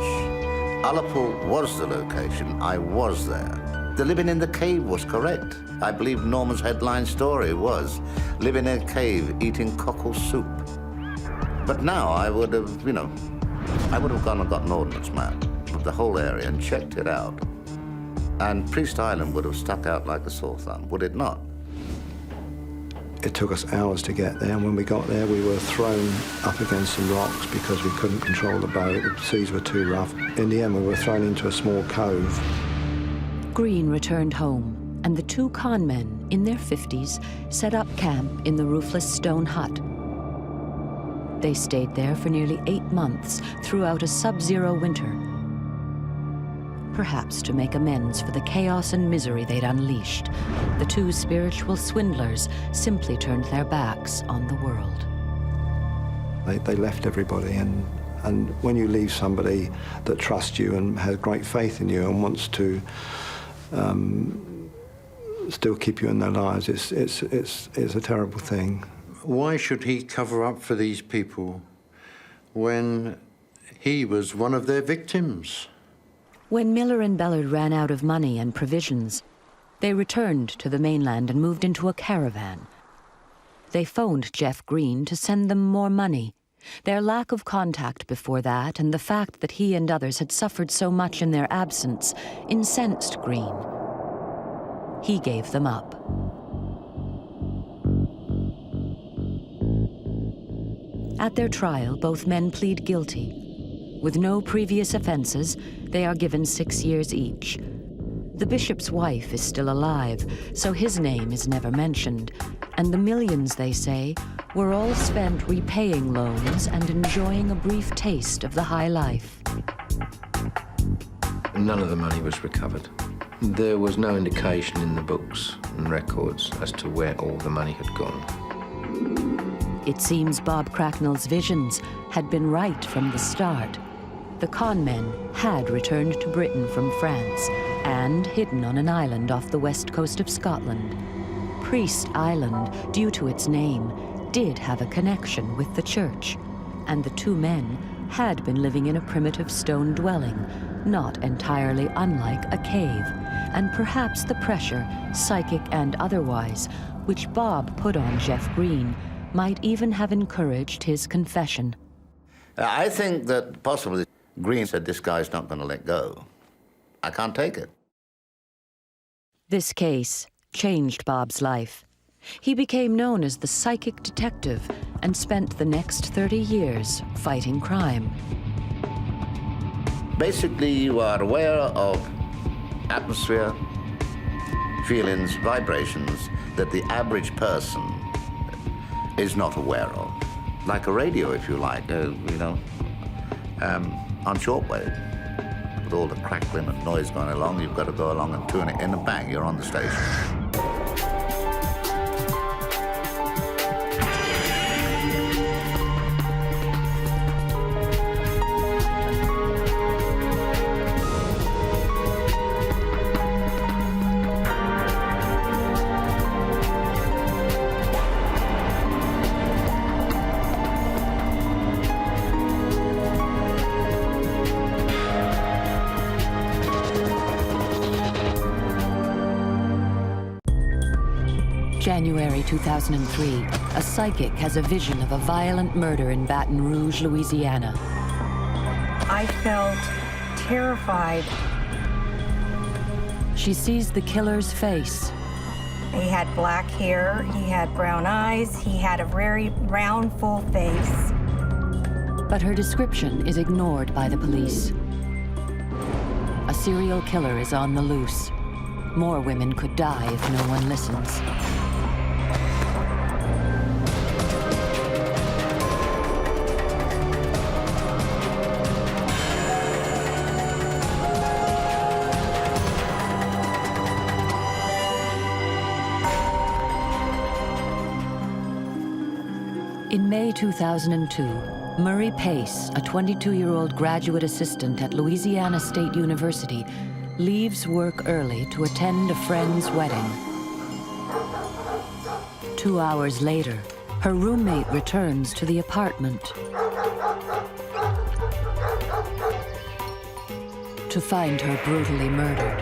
Ullapool was the location. I was there. The living in the cave was correct. I believe Norman's headline story was living in a cave eating cockle soup. But now I would have, I would have gone and got an ordnance map of the whole area and checked it out. And Priest Island would have stuck out like a sore thumb, would it not? It took us hours to get there, and when we got there, we were thrown up against some rocks because we couldn't control the boat. The seas were too rough. In the end, we were thrown into a small cove. Green returned home, and the 2 conmen, in their 50s, set up camp in the roofless stone hut. They stayed there for nearly 8 months throughout a sub-zero winter, perhaps to make amends for the chaos and misery they'd unleashed. The 2 spiritual swindlers simply turned their backs on the world. They left everybody, and when you leave somebody that trusts you and has great faith in you and wants to still keep you in their lives, it's a terrible thing. Why should he cover up for these people when he was one of their victims? When Miller and Bellard ran out of money and provisions, they returned to the mainland and moved into a caravan. They phoned Jeff Green to send them more money. Their lack of contact before that and the fact that he and others had suffered so much in their absence incensed Green. He gave them up. At their trial, both men plead guilty. With no previous offenses, they are given 6 years each. The bishop's wife is still alive, so his name is never mentioned, and the millions, they say, were all spent repaying loans and enjoying a brief taste of the high life. None of the money was recovered. There was no indication in the books and records as to where all the money had gone. It seems Bob Cracknell's visions had been right from the start. The Conmen had returned to Britain from France and hidden on an island off the west coast of Scotland. Priest Island, due to its name, did have a connection with the church, and the two men had been living in a primitive stone dwelling, not entirely unlike a cave, and perhaps the pressure, psychic and otherwise, which Bob put on Jeff Green might even have encouraged his confession. I think that possibly Green said, this guy's not going to let go. I can't take it. This case changed Bob's life. He became known as the psychic detective and spent the next 30 years fighting crime. Basically, you are aware of atmosphere, feelings, vibrations that the average person is not aware of. Like a radio, if you like, on shortwave. With all the crackling and noise going along, you've got to go along and tune it in and bang, you're on the station. January 2003, a psychic has a vision of a violent murder in Baton Rouge, Louisiana. I felt terrified. She sees the killer's face. He had black hair, he had brown eyes, he had a very round, full face. But her description is ignored by the police. A serial killer is on the loose. More women could die if no one listens. In May 2002, Murray Pace, a 22-year-old graduate assistant at Louisiana State University, leaves work early to attend a friend's wedding. 2 hours later, her roommate returns to the apartment to find her brutally murdered.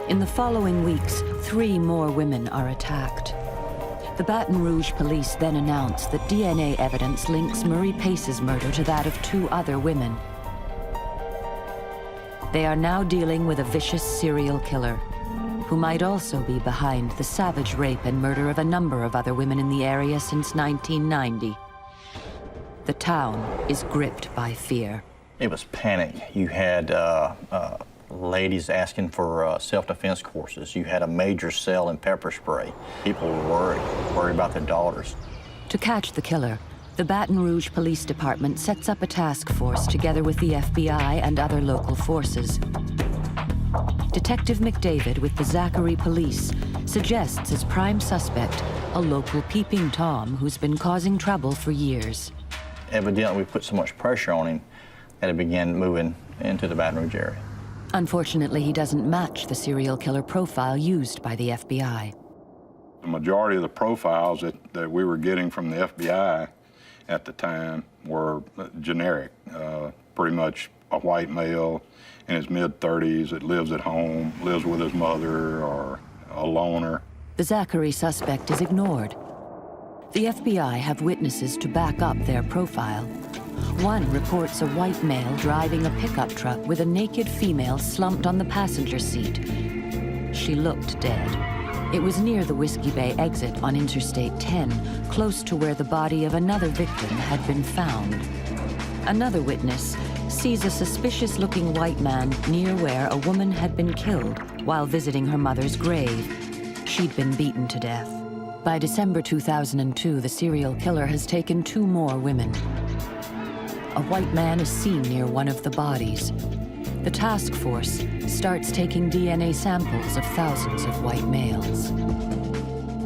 In the following weeks, 3 more women are attacked. The Baton Rouge police then announced that DNA evidence links Murray Pace's murder to that of 2 other women. They are now dealing with a vicious serial killer, who might also be behind the savage rape and murder of a number of other women in the area since 1990. The town is gripped by fear. It was panic. You had ladies asking for self-defense courses. You had a major sale in pepper spray. People were worried about their daughters. To catch the killer, the Baton Rouge Police Department sets up a task force together with the FBI and other local forces. Detective McDavid with the Zachary Police suggests as prime suspect a local peeping Tom who's been causing trouble for years. Evidently, we put so much pressure on him that he began moving into the Baton Rouge area. Unfortunately, he doesn't match the serial killer profile used by the FBI. The majority of the profiles that we were getting from the FBI at the time were generic. Pretty much a white male in his mid-30s that lives at home, lives with his mother, or a loner. The Zachary suspect is ignored. The FBI have witnesses to back up their profile. One reports a white male driving a pickup truck with a naked female slumped on the passenger seat. She looked dead. It was near the Whiskey Bay exit on Interstate 10, close to where the body of another victim had been found. Another witness sees a suspicious-looking white man near where a woman had been killed while visiting her mother's grave. She'd been beaten to death. By December 2002, the serial killer has taken 2 more women. A white man is seen near one of the bodies. The task force starts taking DNA samples of thousands of white males.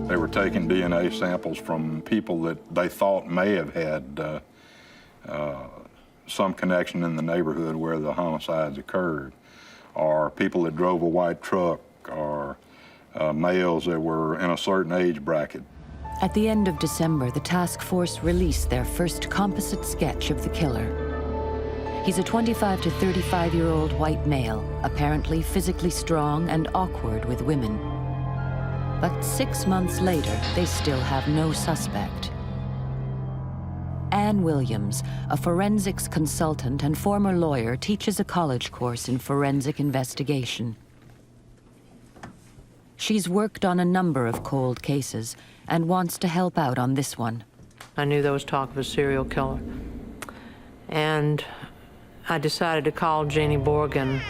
They were taking DNA samples from people that they thought may have had some connection in the neighborhood where the homicides occurred, or people that drove a white truck, or males that were in a certain age bracket. At the end of December, the task force released their first composite sketch of the killer. He's a 25 to 35-year-old white male, apparently physically strong and awkward with women. But 6 months later, they still have no suspect. Ann Williams, a forensics consultant and former lawyer, teaches a college course in forensic investigation. She's worked on a number of cold cases and wants to help out on this one. I knew there was talk of a serial killer. And I decided to call Jeannie Borgen,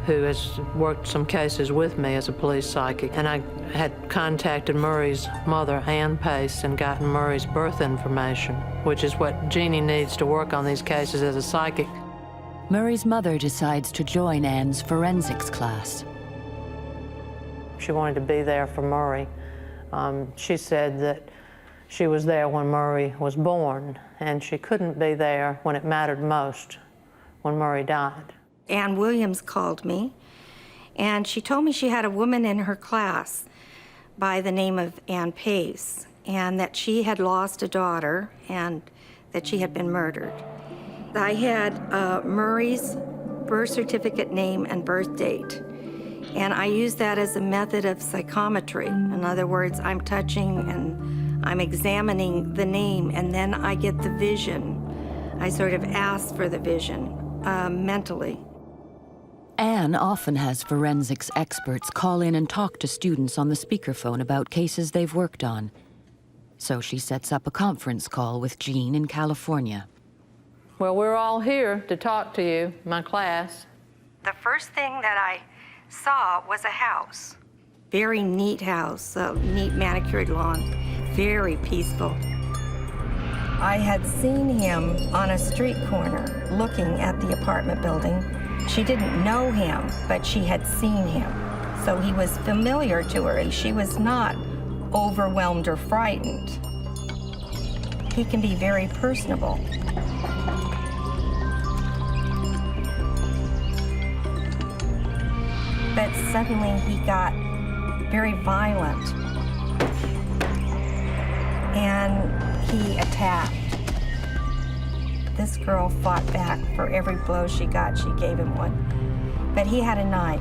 who has worked some cases with me as a police psychic. And I had contacted Murray's mother, Ann Pace, and gotten Murray's birth information, which is what Jeannie needs to work on these cases as a psychic. Murray's mother decides to join Ann's forensics class. She wanted to be there for Murray. She said that she was there when Murray was born, and she couldn't be there when it mattered most, when Murray died. Ann Williams called me, and she told me she had a woman in her class by the name of Ann Pace, and that she had lost a daughter and that she had been murdered. I had Murray's birth certificate name and birth date, and I used that as a method of psychometry. In other words, I'm touching and I'm examining the name, and then I get the vision. I sort of ask for the vision mentally. Ann often has forensics experts call in and talk to students on the speakerphone about cases they've worked on. So she sets up a conference call with Jean in California. Well, we're all here to talk to you, my class. The first thing that I saw was a house. Very neat house, a neat manicured lawn, very peaceful. I had seen him on a street corner looking at the apartment building. She didn't know him, but she had seen him. So he was familiar to her, and she was not overwhelmed or frightened. He can be very personable. But suddenly he got very violent, and he attacked. This girl fought back. For every blow she got, she gave him one. But he had a knife.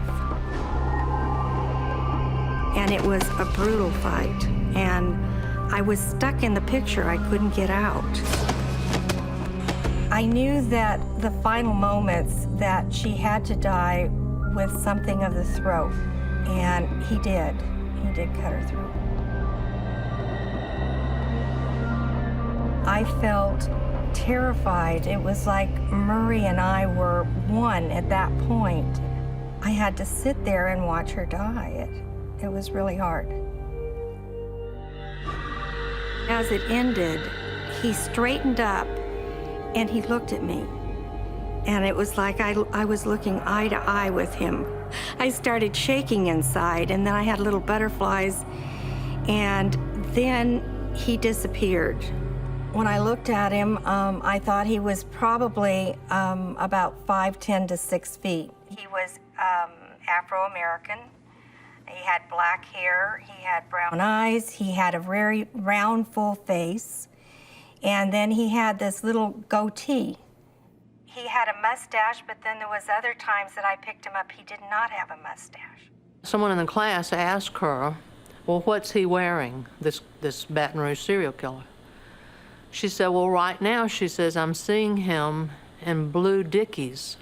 And it was a brutal fight. And I was stuck in the picture. I couldn't get out. I knew that the final moments that she had to die with something of the throat. And he did. He did cut her throat. I felt terrified. It was like Murray and I were one at that point. I had to sit there and watch her die. It was really hard. As it ended, he straightened up and he looked at me. And it was like I was looking eye to eye with him. I started shaking inside, and then I had little butterflies, and then he disappeared. When I looked at him, I thought he was probably about 5'10" to 6 feet. He was Afro-American. He had black hair, he had brown eyes, he had a very round, full face, and then he had this little goatee. He had a mustache, but then there was other times that I picked him up, he did not have a mustache. Someone in the class asked her, well, what's he wearing, this Baton Rouge serial killer? She said, well, right now, she says, I'm seeing him in blue Dickies.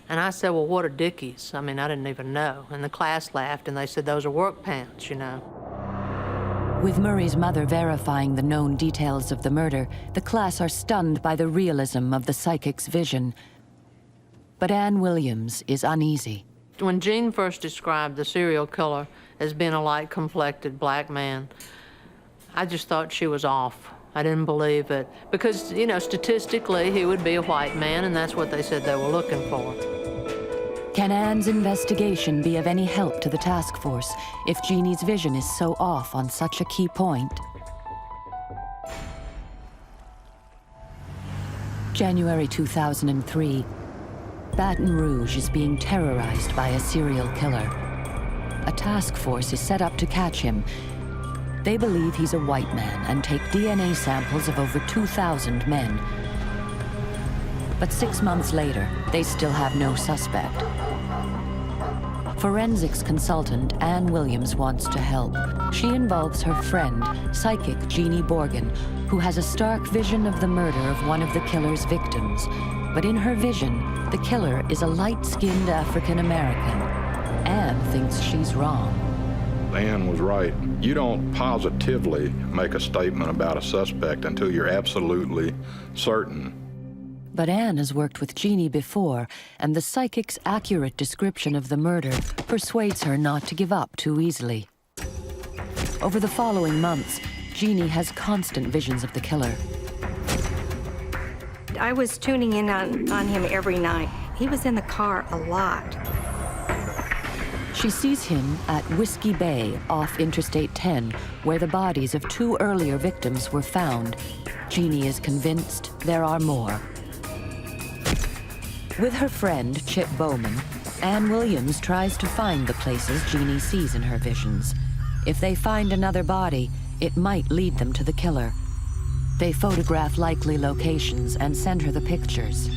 And I said, well, what are Dickies? I mean, I didn't even know. And the class laughed, and they said, those are work pants, you know. With Murray's mother verifying the known details of the murder, the class are stunned by the realism of the psychic's vision. But Ann Williams is uneasy. When Jean first described the serial killer as being a light-complected black man, I just thought she was off. I didn't believe it. Because, you know, statistically, he would be a white man, and that's what they said they were looking for. Can Ann's investigation be of any help to the task force if Jeannie's vision is so off on such a key point? January 2003. Baton Rouge is being terrorized by a serial killer. A task force is set up to catch him. They believe he's a white man and take DNA samples of over 2,000 men. But 6 months later, they still have no suspect. Forensics consultant Ann Williams wants to help. She involves her friend, psychic Jeannie Borgen, who has a stark vision of the murder of one of the killer's victims. But in her vision, the killer is a light-skinned African-American. Ann thinks she's wrong. Ann was right. You don't positively make a statement about a suspect until you're absolutely certain. But Ann has worked with Jeannie before, and the psychic's accurate description of the murder persuades her not to give up too easily. Over the following months, Jeannie has constant visions of the killer. I was tuning in on him every night. He was in the car a lot. She sees him at Whiskey Bay off Interstate 10, where the bodies of 2 earlier victims were found. Jeannie is convinced there are more. With her friend, Chip Bowman, Ann Williams tries to find the places Jeannie sees in her visions. If they find another body, it might lead them to the killer. They photograph likely locations and send her the pictures.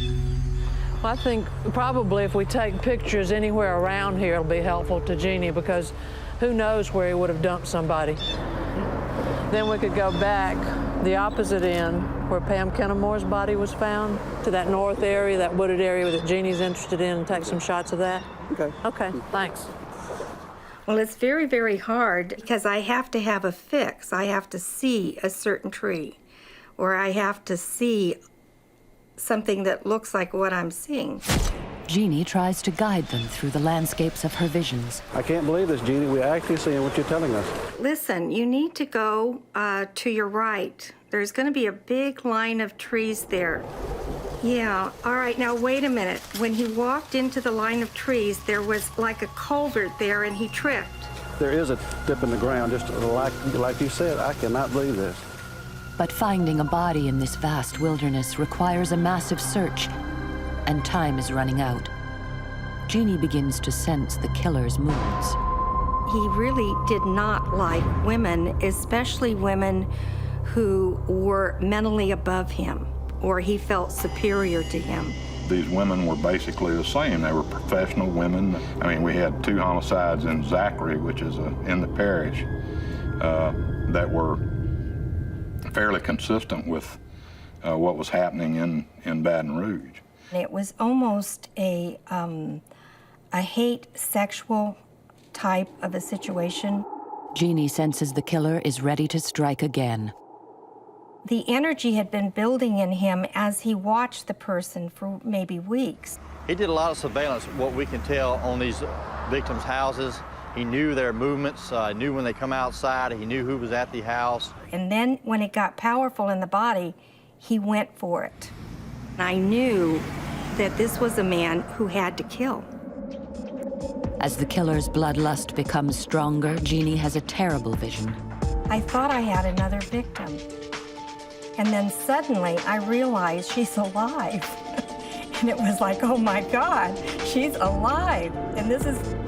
Well, I think probably if we take pictures anywhere around here, it'll be helpful to Jeannie, because who knows where he would have dumped somebody. Then we could go back the opposite end, where Pam Kennemore's body was found, to that north area, that wooded area that Jeannie's interested in, and take some shots of that. Okay. Okay, thanks. Well, it's very, very hard because I have to have a fix. I have to see a certain tree, or I have to see something that looks like what I'm seeing. Jeannie tries to guide them through the landscapes of her visions. I can't believe this, Jeannie. We're actually seeing what you're telling us. Listen, you need to go to your right. There's going to be a big line of trees there. Yeah, all right, now wait a minute. When he walked into the line of trees, there was like a culvert there and he tripped. There is a dip in the ground, just like you said. I cannot believe this. But finding a body in this vast wilderness requires a massive search, and time is running out. Jeannie begins to sense the killer's moods. He really did not like women, especially women who were mentally above him, or he felt superior to him. These women were basically the same. They were professional women. I mean, we had 2 homicides in Zachary, which is in the parish, that were fairly consistent with what was happening in Baton Rouge. It was almost a hate sexual type of a situation. Jeannie senses the killer is ready to strike again. The energy had been building in him as he watched the person for maybe weeks. He did a lot of surveillance, what we can tell, on these victims' houses. He knew their movements, knew when they come outside, he knew who was at the house. And then when it got powerful in the body, he went for it. I knew that this was a man who had to kill. As the killer's bloodlust becomes stronger, Jeannie has a terrible vision. I thought I had another victim. And then suddenly I realized she's alive. And it was like, oh my God, she's alive. And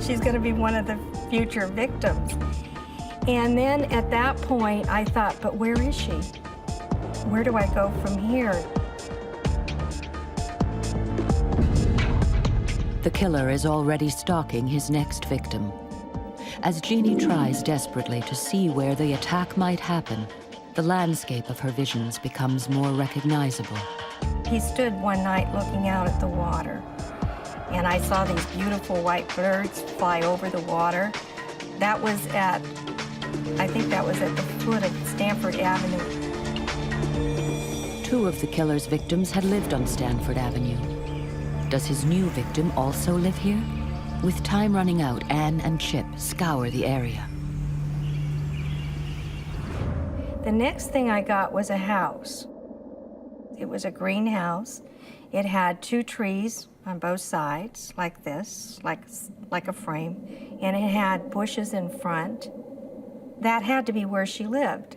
she's gonna be one of the future victims. And then at that point, I thought, but where is she? Where do I go from here? The killer is already stalking his next victim. As Jeannie tries desperately to see where the attack might happen, the landscape of her visions becomes more recognizable. He stood one night looking out at the water, and I saw these beautiful white birds fly over the water. That was at I think that was at the foot of Stanford Avenue. 2 of the killer's victims had lived on Stanford Avenue. Does his new victim also live here? With time running out, Anne and Chip scour the area. The next thing I got was a house. It was a green house. It had 2 trees on both sides, like this, like a frame, and it had bushes in front. That had to be where she lived.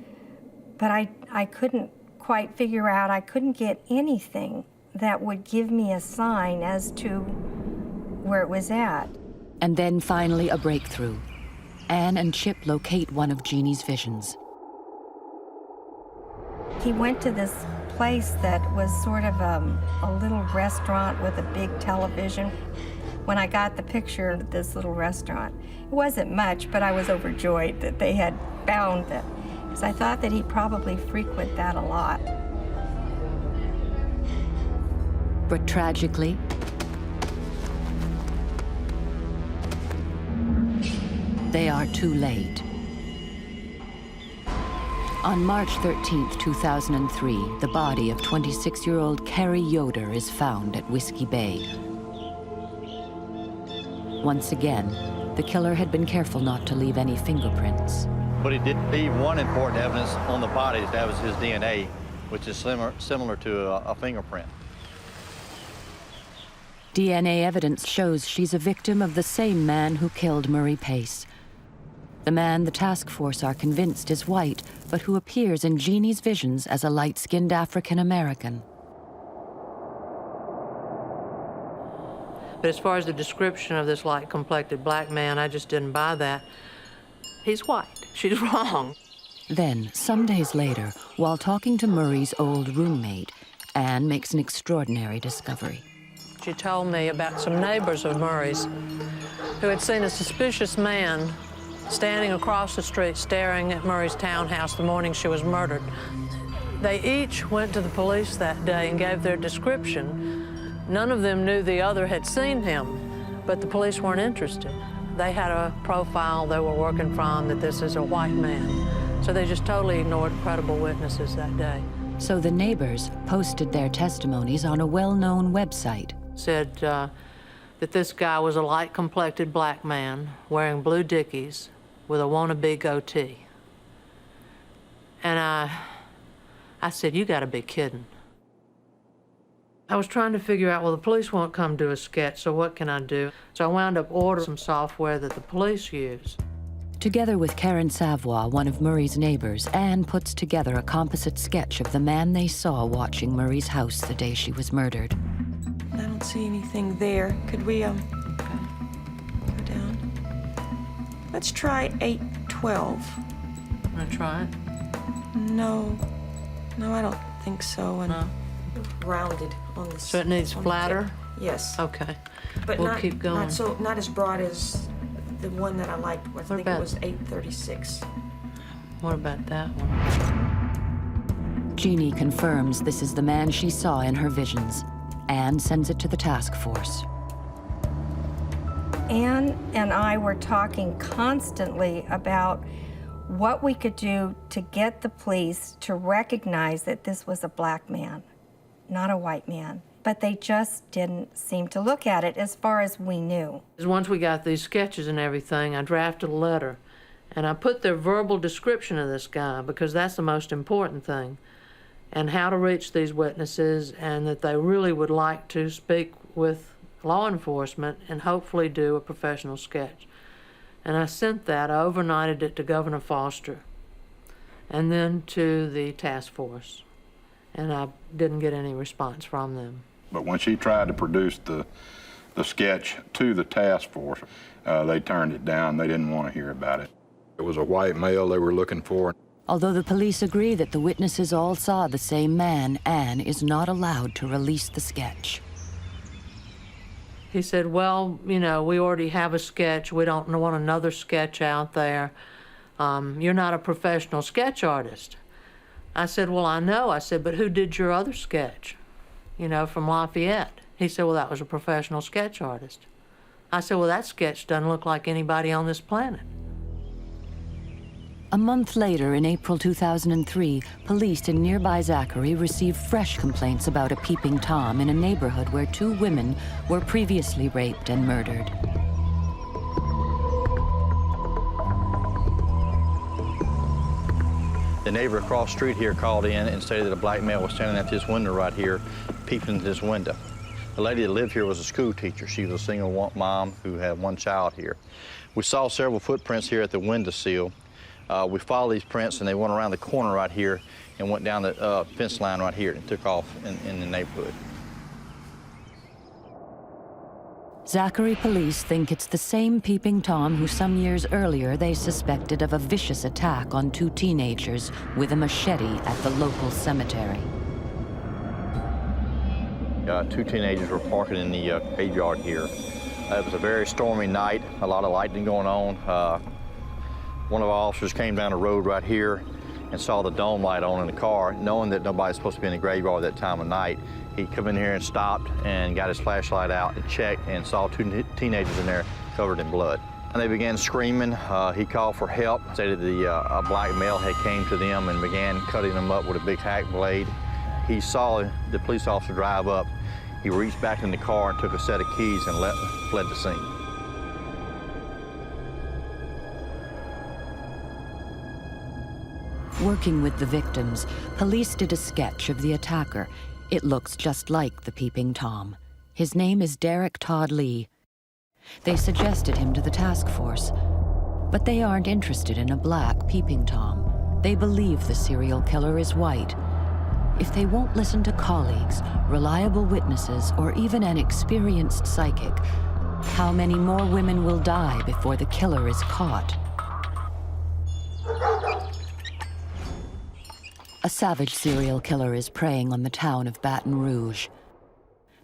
But I couldn't quite figure out, I couldn't get anything that would give me a sign as to where it was at. And then finally a breakthrough. Anne and Chip locate one of Jeannie's visions. He went to this place that was sort of a little restaurant with a big television. When I got the picture of this little restaurant, it wasn't much, but I was overjoyed that they had found it, because I thought that he'd probably frequent that a lot. But tragically, they are too late. On March 13, 2003, the body of 26-year-old Carrie Yoder is found at Whiskey Bay. Once again, the killer had been careful not to leave any fingerprints. But he did leave one important evidence on the body. That was his DNA, which is similar to a fingerprint. DNA evidence shows she's a victim of the same man who killed Murray Pace. The man the task force are convinced is white, but who appears in Jeannie's visions as a light-skinned African-American. But as far as the description of this light-complected black man, I just didn't buy that. He's white. She's wrong. Then, some days later, while talking to Murray's old roommate, Anne makes an extraordinary discovery. She told me about some neighbors of Murray's who had seen a suspicious man standing across the street staring at Murray's townhouse the morning she was murdered. They each went to the police that day and gave their description. None of them knew the other had seen him, but the police weren't interested. They had a profile they were working from that this is a white man. So they just totally ignored credible witnesses that day. So the neighbors posted their testimonies on a well-known website. Said that this guy was a light-complected black man wearing blue Dickies with a wannabe goatee. And I said, you gotta be kidding. I was trying to figure out, well, the police won't come do a sketch, so what can I do? So I wound up ordering some software that the police use. Together with Karen Savoy, one of Murray's neighbors, Anne puts together a composite sketch of the man they saw watching Murray's house the day she was murdered. I don't see anything there. Could we, go down? Let's try 812. Wanna try it? No, I don't think so. And rounded on the. So it needs flatter? Yes. Okay. But we'll keep going. Not as broad as the one that I liked. I think about- it was 836. What about that one? Jeannie confirms this is the man she saw in her visions. Anne sends it to the task force. Anne and I were talking constantly about what we could do to get the police to recognize that this was a black man, not a white man. But they just didn't seem to look at it as far as we knew. Once we got these sketches and everything, I drafted a letter, and I put their verbal description of this guy, because that's the most important thing, and how to reach these witnesses, and that they really would like to speak with law enforcement and hopefully do a professional sketch. And I sent that, I overnighted it to Governor Foster, and then to the task force, and I didn't get any response from them. But when she tried to produce the sketch to the task force, they turned it down. They didn't want to hear about it. It was a white male they were looking for. Although the police agree that the witnesses all saw the same man, Anne is not allowed to release the sketch. He said, well, you know, we already have a sketch. We don't want another sketch out there. You're not a professional sketch artist. I said, well, I know. I said, but who did your other sketch? You know, from Lafayette. He said, well, that was a professional sketch artist. I said, well, that sketch doesn't look like anybody on this planet. A month later, in April 2003, police in nearby Zachary received fresh complaints about a peeping Tom in a neighborhood where 2 women were previously raped and murdered. The neighbor across the street here called in and stated that a black male was standing at this window right here, peeping into this window. The lady that lived here was a school teacher. She was a single mom who had 1 child here. We saw several footprints here at the windowsill. We followed these prints and they went around the corner right here and went down the fence line right here and took off in the neighborhood. Zachary police think it's the same peeping Tom who some years earlier they suspected of a vicious attack on 2 teenagers with a machete at the local cemetery. 2 teenagers were parking in the graveyard here. It was a very stormy night, a lot of lightning going on. One of our officers came down the road right here and saw the dome light on in the car, knowing that nobody's supposed to be in the graveyard at that time of night. He come in here and stopped and got his flashlight out and checked and saw 2 teenagers in there covered in blood. And they began screaming. He called for help, stated a black male had came to them and began cutting them up with a big hack blade. He saw the police officer drive up. He reached back in the car and took a set of keys and fled the scene. Working with the victims, police did a sketch of the attacker. It looks just like the peeping Tom. His name is Daryl Todd Lee. They suggested him to the task force, but they aren't interested in a black peeping Tom. They believe the serial killer is white. If they won't listen to colleagues, reliable witnesses, or even an experienced psychic, how many more women will die before the killer is caught? A savage serial killer is preying on the town of Baton Rouge.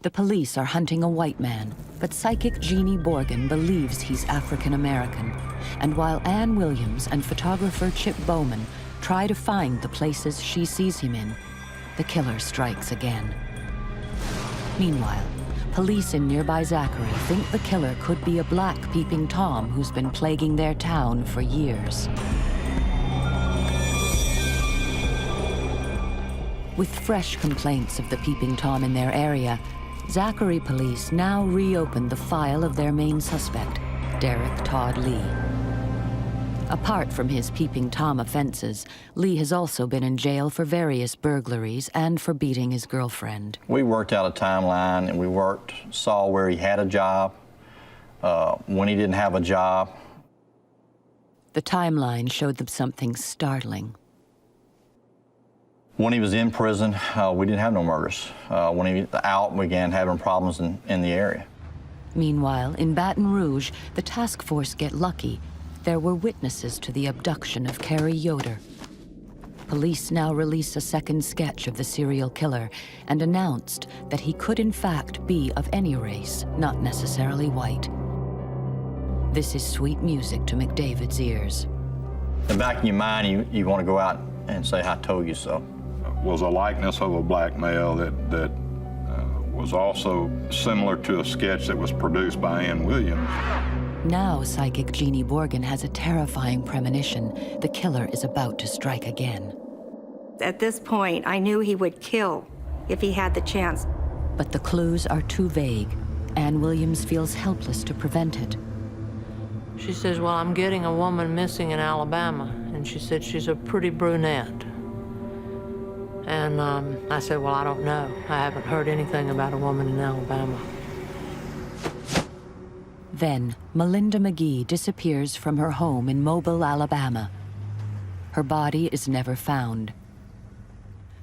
The police are hunting a white man, but psychic Jeannie Borgen believes he's African American. And while Ann Williams and photographer Chip Bowman try to find the places she sees him in, the killer strikes again. Meanwhile, police in nearby Zachary think the killer could be a black peeping Tom who's been plaguing their town for years. With fresh complaints of the peeping Tom in their area, Zachary police now reopened the file of their main suspect, Daryl Todd Lee. Apart from his peeping Tom offenses, Lee has also been in jail for various burglaries and for beating his girlfriend. We worked out a timeline and we saw where he had a job, when he didn't have a job. The timeline showed them something startling. When he was in prison, we didn't have no murders. When he was out, we began having problems in the area. Meanwhile, in Baton Rouge, the task force get lucky. There were witnesses to the abduction of Carrie Yoder. Police now release a second sketch of the serial killer and announced that he could in fact be of any race, not necessarily white. This is sweet music to McDavid's ears. In the back of your mind, you want to go out and say, I told you so. Was a likeness of a black male that was also similar to a sketch that was produced by Ann Williams. Now psychic Jeannie Borgen has a terrifying premonition. The killer is about to strike again. At this point, I knew he would kill if he had the chance. But the clues are too vague. Ann Williams feels helpless to prevent it. She says, well, I'm getting a woman missing in Alabama. And she said she's a pretty brunette. And I said, well, I don't know. I haven't heard anything about a woman in Alabama. Then, Melinda McGee disappears from her home in Mobile, Alabama. Her body is never found.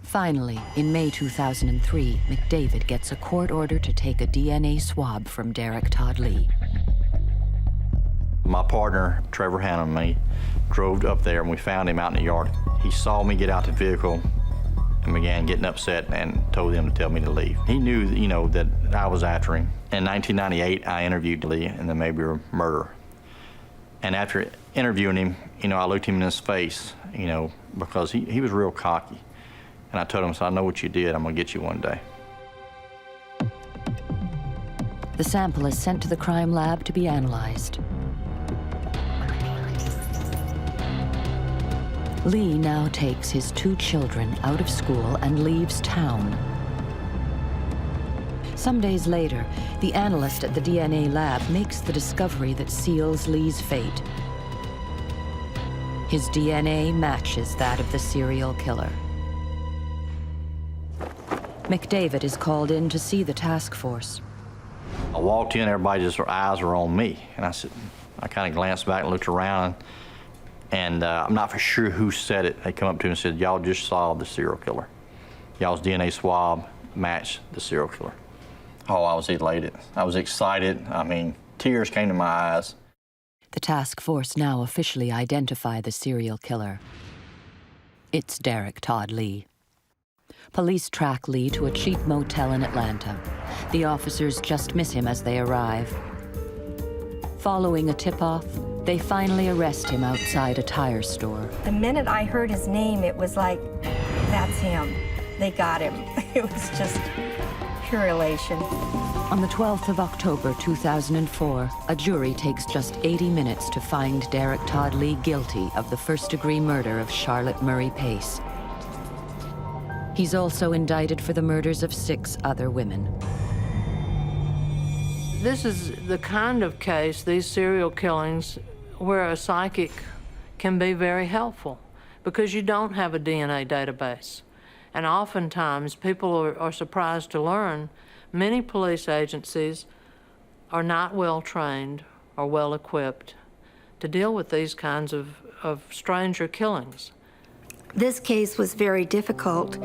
Finally, in May 2003, McDavid gets a court order to take a DNA swab from Daryl Todd Lee. My partner, Trevor Hannah, and me drove up there and we found him out in the yard. He saw me get out the vehicle and began getting upset and told them to tell me to leave. He knew, that I was after him. In 1998, I interviewed Lee in the Mayberry murder. And after interviewing him, I looked him in his face, because he was real cocky. And I told him, I know what you did, I'm gonna get you one day. The sample is sent to the crime lab to be analyzed. Lee now takes his 2 children out of school and leaves town. Some days later, the analyst at the DNA lab makes the discovery that seals Lee's fate. His DNA matches that of the serial killer. McDavid is called in to see the task force. I walked in, everybody just, their eyes were on me. And I kind of glanced back and looked around, and I'm not for sure who said it. They come up to me and said, y'all just solved the serial killer. Y'all's DNA swab matched the serial killer. Oh, I was elated. I was excited. I mean, tears came to my eyes. The task force now officially identify the serial killer. It's Daryl Todd Lee. Police track Lee to a cheap motel in Atlanta. The officers just miss him as they arrive. Following a tip-off, they finally arrest him outside a tire store. The minute I heard his name, it was like, that's him. They got him. It was just pure elation. On the 12th of October, 2004, a jury takes just 80 minutes to find Daryl Todd Lee guilty of the first-degree murder of Charlotte Murray Pace. He's also indicted for the murders of 6 other women. This is the kind of case, these serial killings, where a psychic can be very helpful because you don't have a DNA database. And oftentimes, people are surprised to learn many police agencies are not well trained or well equipped to deal with these kinds of stranger killings. This case was very difficult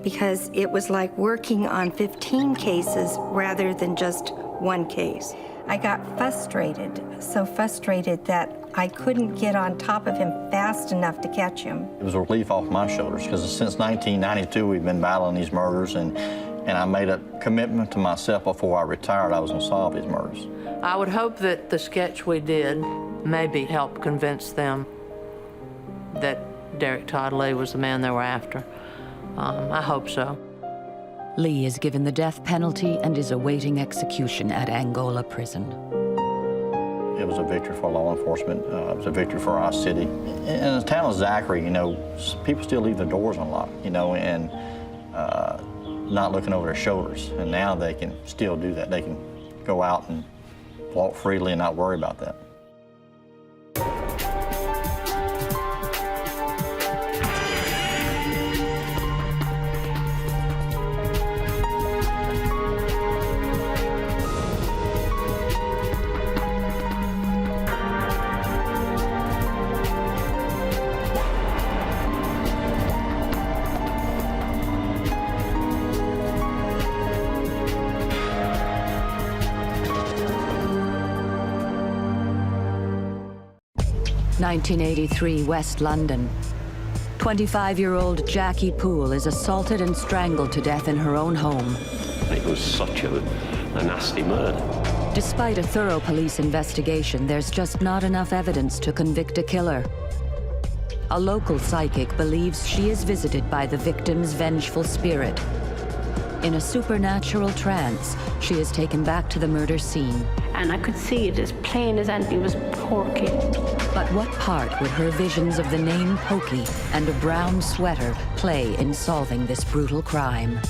because it was like working on 15 cases rather than just one case. I got frustrated, so frustrated that I couldn't get on top of him fast enough to catch him. It was a relief off my shoulders because since 1992 we've been battling these murders, and I made a commitment to myself before I retired I was going to solve these murders. I would hope that the sketch we did maybe helped convince them that Daryl Todd Lee was the man they were after. I hope so. Lee is given the death penalty and is awaiting execution at Angola prison. It was a victory for law enforcement. It was a victory for our city. In the town of Zachary, you know, people still leave their doors unlocked, you know, and not looking over their shoulders. And now they can still do that. They can go out and walk freely and not worry about that. (1983) West London. 25-year-old Jackie Poole is assaulted and strangled to death in her own home. It was such a nasty murder. Despite a thorough police investigation, there's just not enough evidence to convict a killer. A local psychic believes she is visited by the victim's vengeful spirit. In a supernatural trance, she is taken back to the murder scene. And I could see it as plain as anything. It was Pokey. But what part would her visions of the name Pokey and a brown sweater play in solving this brutal crime?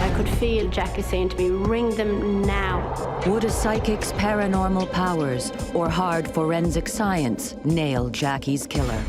I could feel Jackie saying to me, ring them now. Would a psychic's paranormal powers or hard forensic science nail Jackie's killer?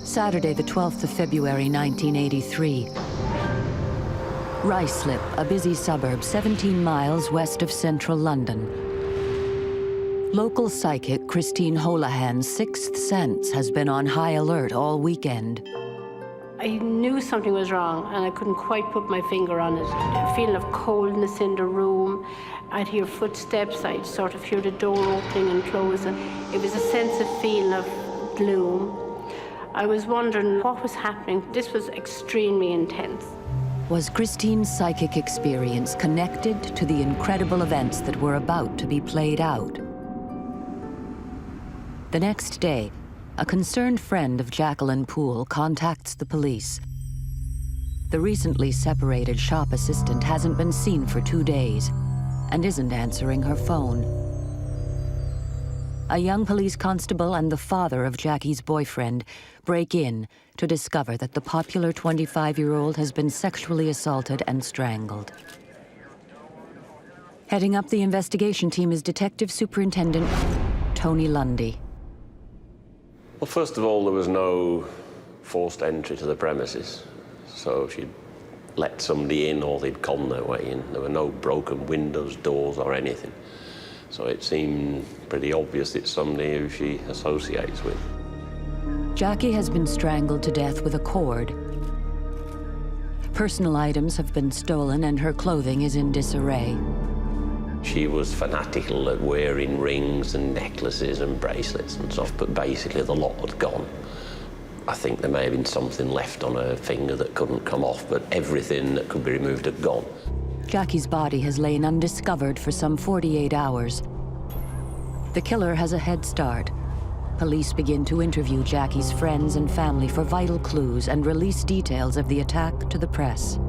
Saturday, the 12th of February, 1983. Ruislip, a busy suburb 17 miles west of central London. Local psychic Christine Holohan's sixth sense has been on high alert all weekend. I knew something was wrong, and I couldn't quite put my finger on it. A feeling of coldness in the room. I'd hear footsteps, I'd sort of hear the door opening and close, and it was a sense of feeling of gloom. I was wondering what was happening. This was extremely intense. Was Christine's psychic experience connected to the incredible events that were about to be played out? The next day, a concerned friend of Jacqueline Poole contacts the police. The recently separated shop assistant hasn't been seen for 2 days and isn't answering her phone. A young police constable and the father of Jackie's boyfriend break in to discover that the popular 25-year-old has been sexually assaulted and strangled. Heading up the investigation team is Detective Superintendent Tony Lundy. Well, first of all, there was no forced entry to the premises. So she'd let somebody in or they'd con their way in. There were no broken windows, doors, or anything. So it seemed pretty obvious it's somebody who she associates with. Jackie has been strangled to death with a cord. Personal items have been stolen and her clothing is in disarray. She was fanatical at wearing rings and necklaces and bracelets and stuff, but basically the lot had gone. I think there may have been something left on her finger that couldn't come off, but everything that could be removed had gone. Jackie's body has lain undiscovered for some 48 hours. The killer has a head start. Police begin to interview Jackie's friends and family for vital clues and release details of the attack to the press.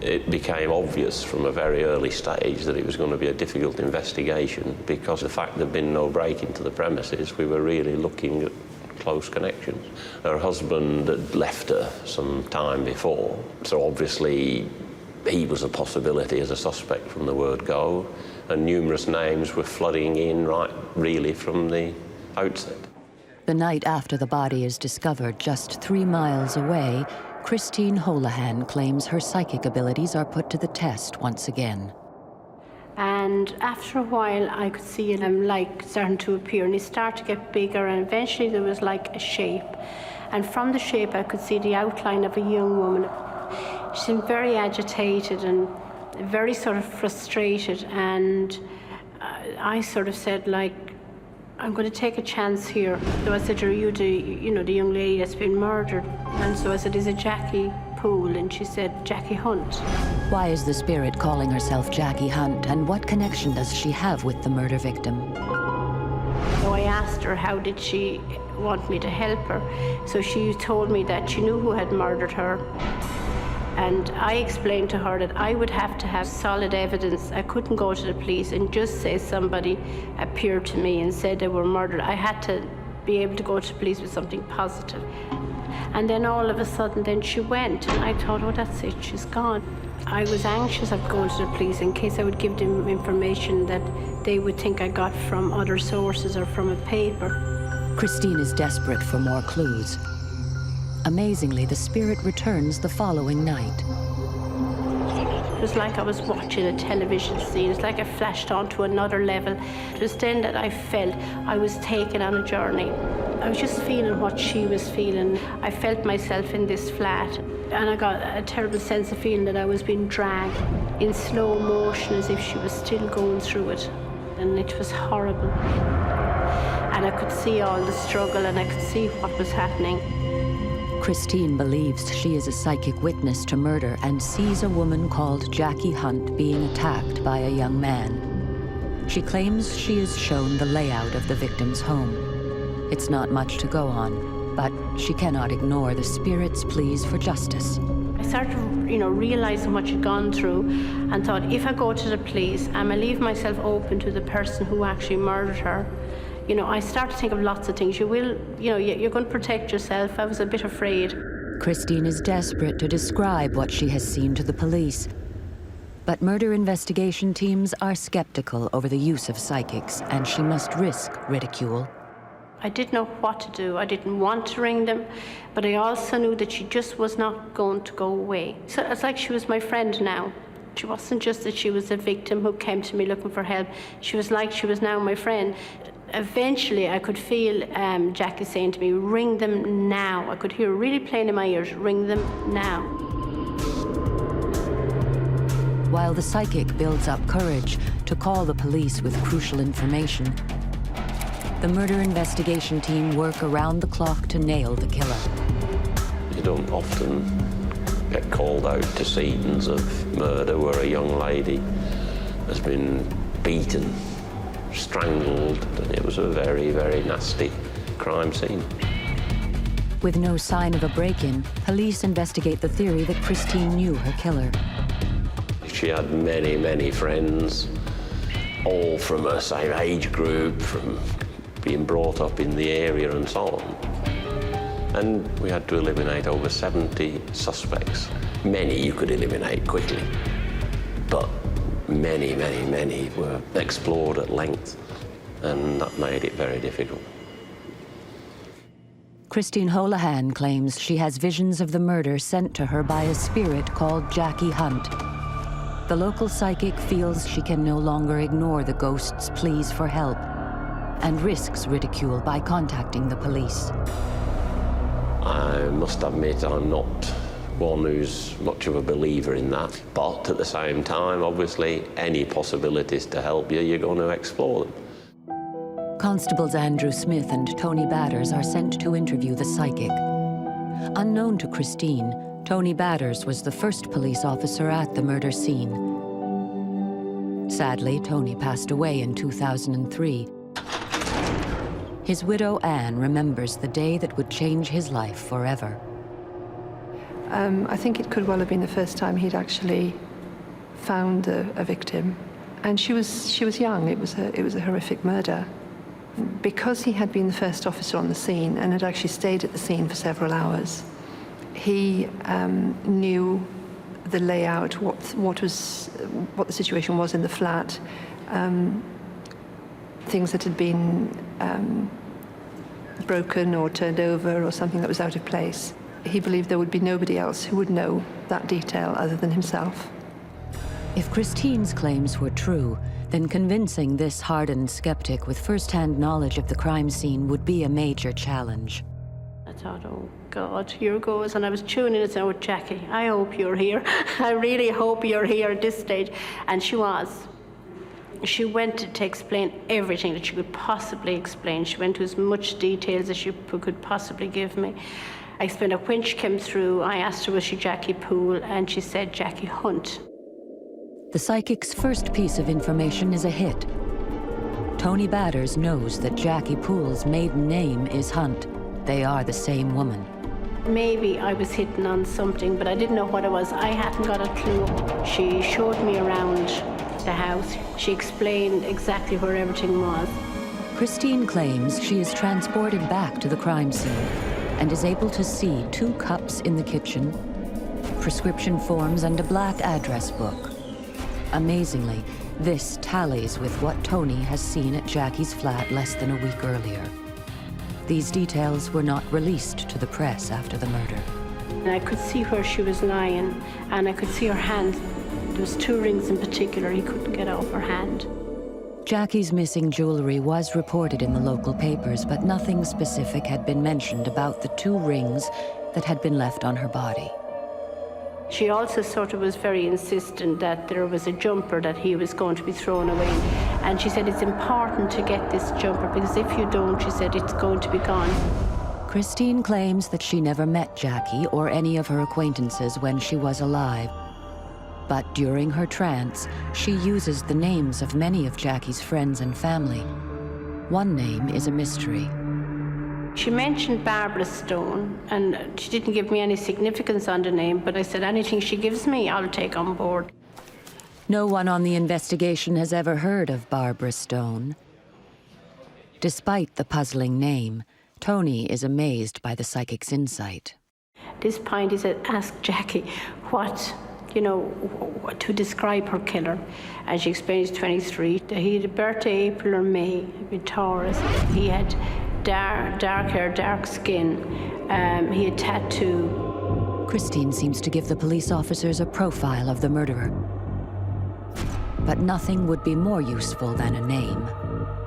It became obvious from a very early stage that it was going to be a difficult investigation because the fact there'd been no break into the premises, we were really looking at close connections. Her husband had left her some time before, so obviously he was a possibility as a suspect from the word go, and numerous names were flooding in right really from the outset. The night after the body is discovered, just 3 miles away, Christine Holohan claims her psychic abilities are put to the test once again. And after a while, I could see him like starting to appear, and he started to get bigger, and eventually there was like a shape. And from the shape, I could see the outline of a young woman. She seemed very agitated and very sort of frustrated, and I sort of said, like, I'm going to take a chance here. So I said, are you the young lady that's been murdered? And so I said, is it Jackie Poole? And she said, Jackie Hunt. Why is the spirit calling herself Jackie Hunt, and what connection does she have with the murder victim? So I asked her, how did she want me to help her? So she told me that she knew who had murdered her. And I explained to her that I would have to have solid evidence. I couldn't go to the police and just say somebody appeared to me and said they were murdered. I had to be able to go to the police with something positive. And then all of a sudden, then she went, and I thought, oh, that's it, she's gone. I was anxious of going to the police in case I would give them information that they would think I got from other sources or from a paper. Christine is desperate for more clues. Amazingly, the spirit returns the following night. It was like I was watching a television scene. It's like I flashed onto another level. It was then that I felt I was taken on a journey. I was just feeling what she was feeling. I felt myself in this flat, and I got a terrible sense of feeling that I was being dragged in slow motion as if she was still going through it. And it was horrible. And I could see all the struggle, and I could see what was happening. Christine believes she is a psychic witness to murder and sees a woman called Jackie Hunt being attacked by a young man. She claims she is shown the layout of the victim's home. It's not much to go on, but she cannot ignore the spirit's pleas for justice. I started, realizing what she'd gone through, and thought, if I go to the police, I'm gonna leave myself open to the person who actually murdered her. I started to think of lots of things. You're going to protect yourself. I was a bit afraid. Christine is desperate to describe what she has seen to the police. But murder investigation teams are skeptical over the use of psychics, and she must risk ridicule. I didn't know what to do. I didn't want to ring them, but I also knew that she just was not going to go away. So it's like she was my friend now. She wasn't just that she was a victim who came to me looking for help. She was like she was now my friend. Eventually, I could feel Jackie saying to me, ring them now. I could hear really plain in my ears, ring them now. While the psychic builds up courage to call the police with crucial information, the murder investigation team work around the clock to nail the killer. You don't often get called out to scenes of murder where a young lady has been beaten strangled, and it was a very, very nasty crime scene. With no sign of a break-in, police investigate the theory that Christine knew her killer. She had many, many friends, all from her same age group, from being brought up in the area and so on. And we had to eliminate over 70 suspects. Many you could eliminate quickly, but many, many, many were explored at length, and that made it very difficult. Christine Holohan claims she has visions of the murder sent to her by a spirit called Jackie Hunt. The local psychic feels she can no longer ignore the ghost's pleas for help and risks ridicule by contacting the police. I must admit I'm not one who's much of a believer in that, but at the same time, obviously, any possibilities to help you, you're going to explore them. Constables Andrew Smith and Tony Batters are sent to interview the psychic. Unknown to Christine, Tony Batters was the first police officer at the murder scene. Sadly, Tony passed away in 2003. His widow, Anne, remembers the day that would change his life forever. I think it could well have been the first time he'd actually found a victim. And she was young. It was a horrific murder. Because he had been the first officer on the scene and had actually stayed at the scene for several hours, he knew the layout, what the situation was in the flat, things that had been broken or turned over or something that was out of place. He believed there would be nobody else who would know that detail other than himself. If Christine's claims were true, then convincing this hardened skeptic with first-hand knowledge of the crime scene would be a major challenge. I thought, oh God, here goes. And I was tuning and saying, oh Jackie, I hope you're here. I really hope you're here at this stage. And she was. She went to explain everything that she could possibly explain. She went to as much details as she could possibly give me. I explained that when she came through, I asked her, was she Jackie Poole? And she said Jackie Hunt. The psychic's first piece of information is a hit. Tony Batters knows that Jackie Poole's maiden name is Hunt. They are the same woman. Maybe I was hitting on something, but I didn't know what it was. I hadn't got a clue. She showed me around the house. She explained exactly where everything was. Christine claims she is transported back to the crime scene and is able to see 2 cups in the kitchen, prescription forms, and a black address book. Amazingly, this tallies with what Tony has seen at Jackie's flat less than a week earlier. These details were not released to the press after the murder. And I could see where she was lying, and I could see her hand. There was 2 rings in particular he couldn't get off her hand. Jackie's missing jewelry was reported in the local papers, but nothing specific had been mentioned about the 2 rings that had been left on her body. She also sort of was very insistent that there was a jumper that he was going to be thrown away. And she said, it's important to get this jumper because if you don't, she said, it's going to be gone. Christine claims that she never met Jackie or any of her acquaintances when she was alive. But during her trance, she uses the names of many of Jackie's friends and family. One name is a mystery. She mentioned Barbara Stone, and she didn't give me any significance on the name, but I said, anything she gives me, I'll take on board. No one on the investigation has ever heard of Barbara Stone. Despite the puzzling name, Tony is amazed by the psychic's insight. At this point, he said, ask Jackie to describe her killer. And she explained he's 23. He had a birthday, April or May, he'd been Taurus. He had dark hair, dark skin. He had tattoo. Christine seems to give the police officers a profile of the murderer. But nothing would be more useful than a name.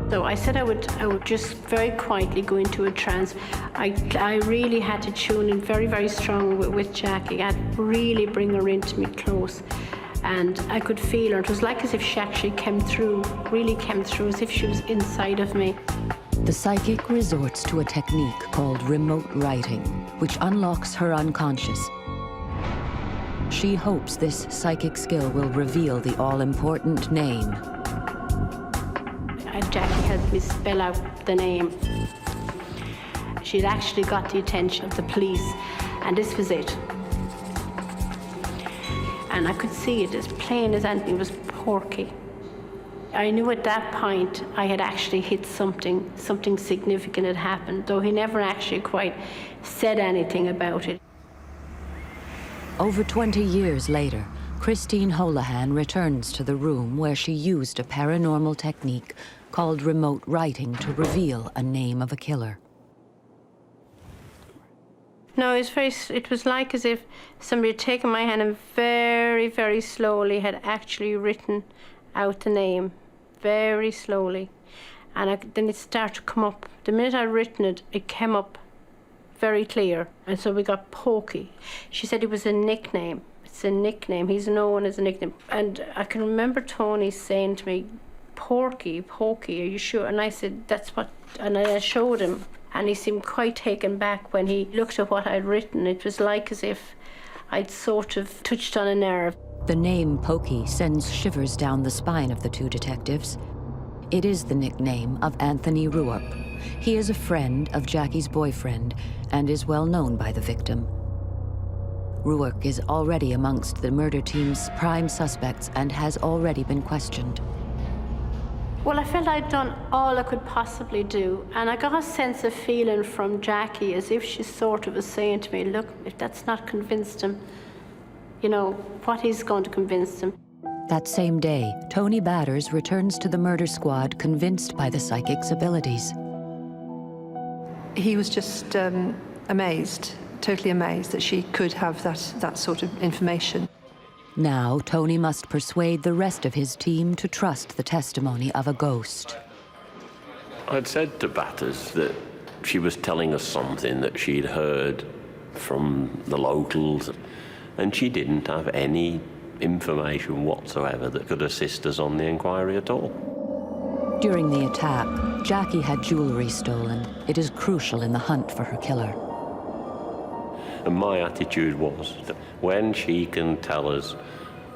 So I said I would just very quietly go into a trance. I really had to tune in very, very strong with Jackie. I'd really bring her into me close. And I could feel her. It was like as if she actually really came through, as if she was inside of me. The psychic resorts to a technique called remote writing, which unlocks her unconscious. She hopes this psychic skill will reveal the all-important name. I and Jackie helped me spell out the name. She'd actually got the attention of the police, and this was it. And I could see it as plain as anything. It was Pokey. I knew at that point I had actually hit something significant had happened, though he never actually quite said anything about it. Over 20 years later, Christine Holohan returns to the room where she used a paranormal technique called remote writing to reveal a name of a killer. No, it was like as if somebody had taken my hand and very, very slowly had actually written out the name, very slowly. And then it started to come up. The minute I'd written it, it came up very clear. And so we got Pokey. She said it was a nickname. It's a nickname. He's known as a nickname. And I can remember Tony saying to me, Pokey, are you sure? And I said, that's what, and I showed him. And he seemed quite taken back when he looked at what I'd written. It was like as if I'd sort of touched on a nerve. The name Pokey sends shivers down the spine of the two detectives. It is the nickname of Anthony Ruark. He is a friend of Jackie's boyfriend and is well known by the victim. Ruark is already amongst the murder team's prime suspects and has already been questioned. Well, I felt I'd done all I could possibly do, and I got a sense of feeling from Jackie as if she sort of was saying to me, look, if that's not convinced him, you know, what is going to convince him? That same day, Tony Batters returns to the murder squad convinced by the psychic's abilities. He was just amazed, totally amazed that she could have that sort of information. Now, Tony must persuade the rest of his team to trust the testimony of a ghost. I'd said to Batters that she was telling us something that she'd heard from the locals, and she didn't have any information whatsoever that could assist us on the inquiry at all. During the attack, Jackie had jewelry stolen. It is crucial in the hunt for her killer. And my attitude was that when she can tell us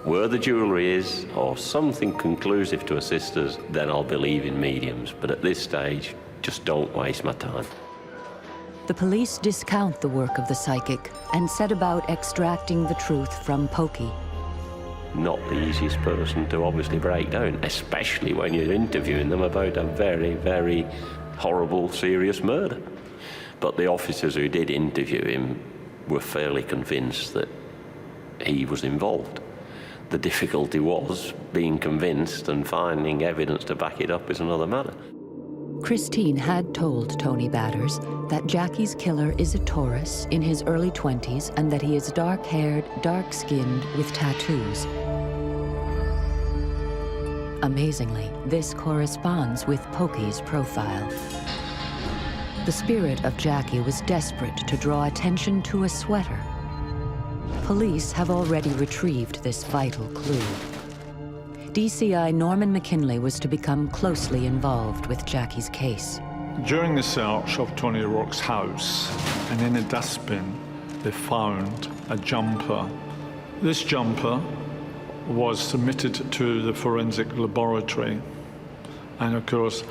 where the jewellery is or something conclusive to assist us, then I'll believe in mediums. But at this stage, just don't waste my time. The police discount the work of the psychic and set about extracting the truth from Pokey. Not the easiest person to obviously break down, especially when you're interviewing them about a very, very horrible, serious murder. But the officers who did interview him were fairly convinced that he was involved. The difficulty was being convinced, and finding evidence to back it up is another matter. Christine had told Tony Batters that Jackie's killer is a Taurus in his early 20s and that he is dark-haired, dark-skinned with tattoos. Amazingly, this corresponds with Pokey's profile. The spirit of Jackie was desperate to draw attention to a sweater. Police have already retrieved this vital clue. DCI Norman McKinley was to become closely involved with Jackie's case. During the search of Tony O'Rourke's house, and in a dustbin, they found a jumper. This jumper was submitted to the forensic laboratory, and of course,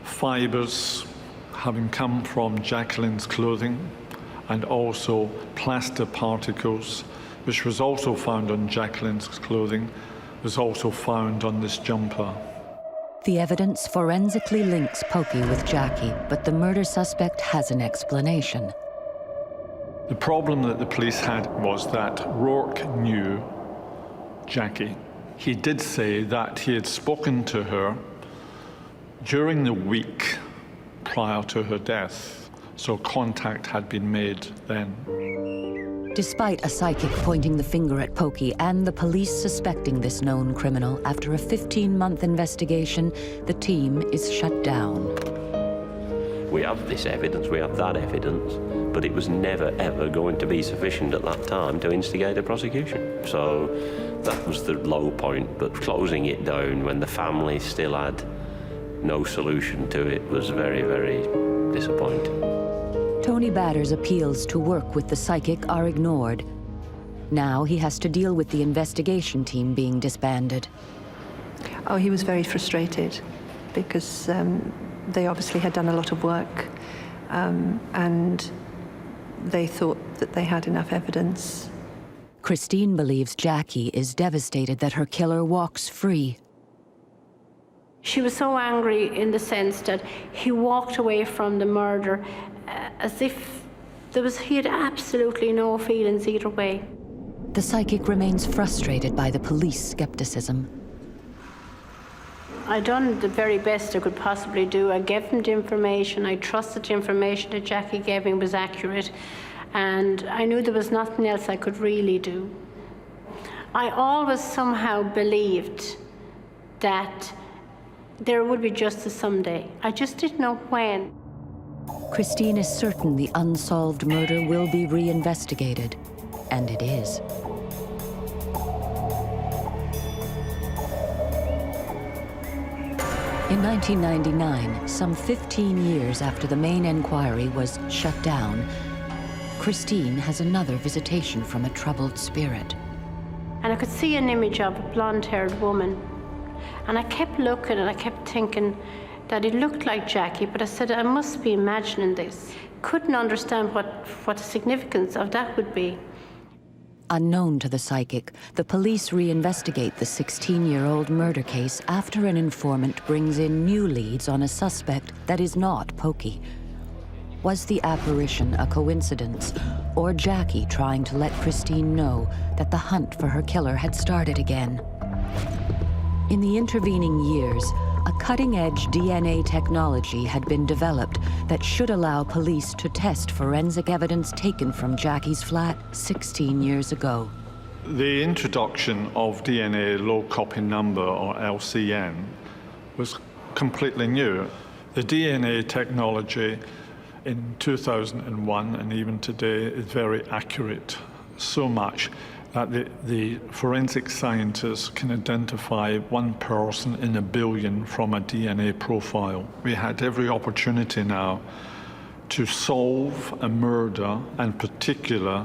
fibers having come from Jacqueline's clothing, and also plaster particles, which was also found on Jacqueline's clothing, was also found on this jumper. The evidence forensically links Pokey with Jackie, but the murder suspect has an explanation. The problem that the police had was that Rourke knew Jackie. He did say that he had spoken to her during the week prior to her death, so contact had been made then. Despite a psychic pointing the finger at Pokey and the police suspecting this known criminal, after a 15-month investigation, the team is shut down. We have this evidence, we have that evidence, but it was never, ever going to be sufficient at that time to instigate a prosecution. So that was the low point, but closing it down when the family still had no solution to it was very, very disappointing. Tony Batters' appeals to work with the psychic are ignored. Now he has to deal with the investigation team being disbanded. Oh, he was very frustrated because they obviously had done a lot of work, and they thought that they had enough evidence. Christine believes Jackie is devastated that her killer walks free. She was so angry in the sense that he walked away from the murder as if he had absolutely no feelings either way. The psychic remains frustrated by the police skepticism. I done the very best I could possibly do. I gave him the information. I trusted the information that Jackie gave me was accurate, and I knew there was nothing else I could really do. I always somehow believed that there would be justice someday. I just didn't know when. Christine is certain the unsolved murder will be reinvestigated, and it is. In 1999, some 15 years after the main inquiry was shut down, Christine has another visitation from a troubled spirit. And I could see an image of a blonde-haired woman. And I kept looking and I kept thinking that it looked like Jackie, but I said, I must be imagining this. Couldn't understand what the significance of that would be. Unknown to the psychic, the police reinvestigate the 16-year-old murder case after an informant brings in new leads on a suspect that is not Pokey. Was the apparition a coincidence, or Jackie trying to let Christine know that the hunt for her killer had started again? In the intervening years, a cutting-edge DNA technology had been developed that should allow police to test forensic evidence taken from Jackie's flat 16 years ago. The introduction of DNA low copy number, or LCN, was completely new. The DNA technology in 2001 and even today is very accurate, so much that the forensic scientists can identify one person in a billion from a DNA profile. We had every opportunity now to solve a murder, and particular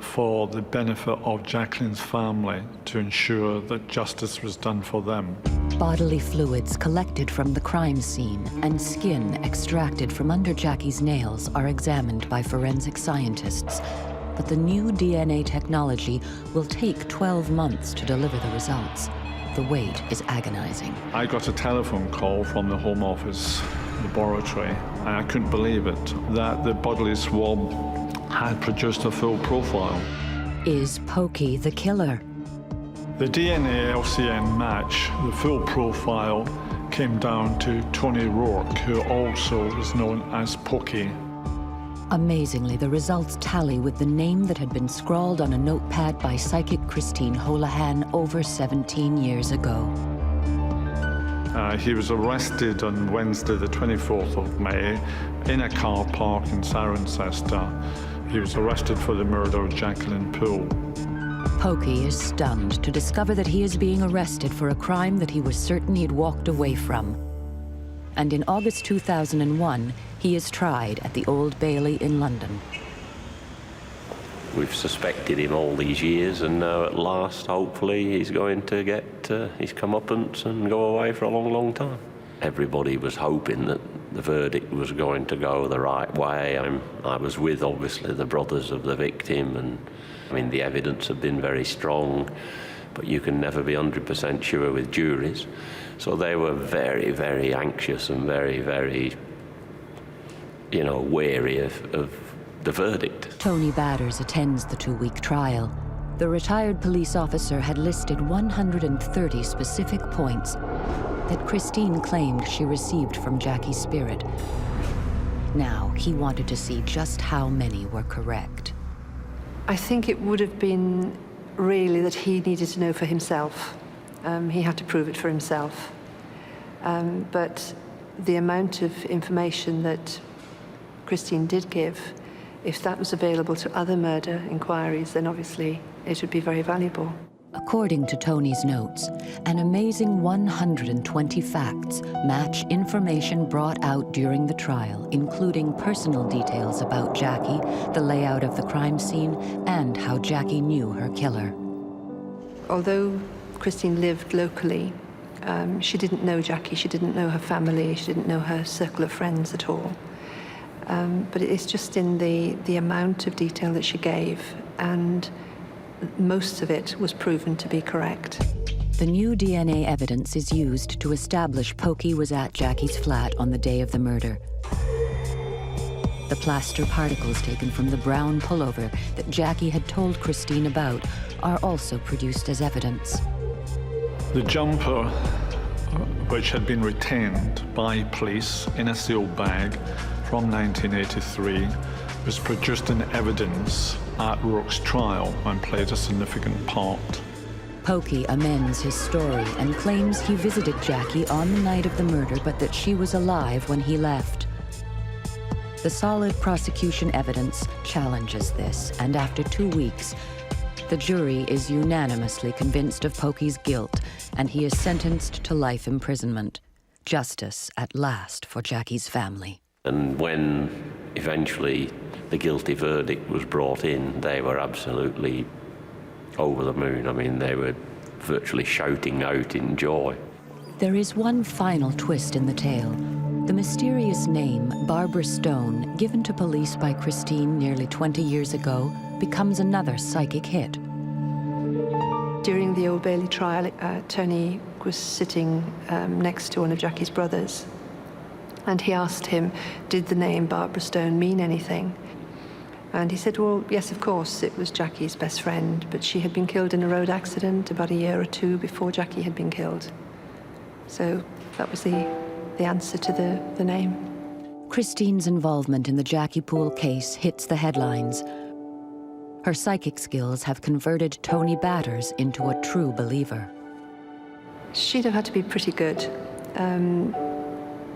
for the benefit of Jacqueline's family, to ensure that justice was done for them. Bodily fluids collected from the crime scene and skin extracted from under Jackie's nails are examined by forensic scientists. But the new DNA technology will take 12 months to deliver the results. The wait is agonizing. I got a telephone call from the Home Office laboratory, and I couldn't believe it, that the bodily swab had produced a full profile. Is Pokey the killer? The DNA LCN match, the full profile, came down to Tony Rourke, who also was known as Pokey. Amazingly, the results tally with the name that had been scrawled on a notepad by psychic Christine Holohan over 17 years ago. He was arrested on Wednesday, the 24th of May, in a car park in Cirencester. He was arrested for the murder of Jacqueline Poole. Pokey is stunned to discover that he is being arrested for a crime that he was certain he'd walked away from. And in August 2001, he is tried at the Old Bailey in London. We've suspected him all these years, and now at last, hopefully, he's going to get his comeuppance and go away for a long, long time. Everybody was hoping that the verdict was going to go the right way. I was with, obviously, the brothers of the victim, and I mean, the evidence had been very strong, but you can never be 100% sure with juries. So they were very, very anxious and very, very, wary of the verdict. Tony Batters attends the 2-week trial. The retired police officer had listed 130 specific points that Christine claimed she received from Jackie's spirit. Now, he wanted to see just how many were correct. I think it would have been really that he needed to know for himself. He had to prove it for himself. But the amount of information that Christine did give, if that was available to other murder inquiries, then obviously it would be very valuable. According to Tony's notes, an amazing 120 facts match information brought out during the trial, including personal details about Jackie, the layout of the crime scene, and how Jackie knew her killer. Although Christine lived locally, She didn't know Jackie, she didn't know her family, she didn't know her circle of friends at all. But it's just in the amount of detail that she gave, and most of it was proven to be correct. The new DNA evidence is used to establish Pokey was at Jackie's flat on the day of the murder. The plaster particles taken from the brown pullover that Jackie had told Christine about are also produced as evidence. The jumper, which had been retained by police in a sealed bag from 1983, was produced in evidence at Rouge's trial and played a significant part. Pokey amends his story and claims he visited Jackie on the night of the murder, but that she was alive when he left. The solid prosecution evidence challenges this, and after 2 weeks, the jury is unanimously convinced of Pokey's guilt, and he is sentenced to life imprisonment. Justice at last for Jackie's family. And when eventually the guilty verdict was brought in, they were absolutely over the moon. I mean, they were virtually shouting out in joy. There is one final twist in the tale. The mysterious name, Barbara Stone, given to police by Christine nearly 20 years ago, becomes another psychic hit. During the Old Bailey trial, Tony was sitting next to one of Jackie's brothers, and he asked him, did the name Barbara Stone mean anything? And he said, well, yes, of course, it was Jackie's best friend, but she had been killed in a road accident about a year or two before Jackie had been killed. So that was the answer to the name. Christine's involvement in the Jackie Poole case hits the headlines. Her psychic skills have converted Tony Batters into a true believer. She'd have had to be pretty good.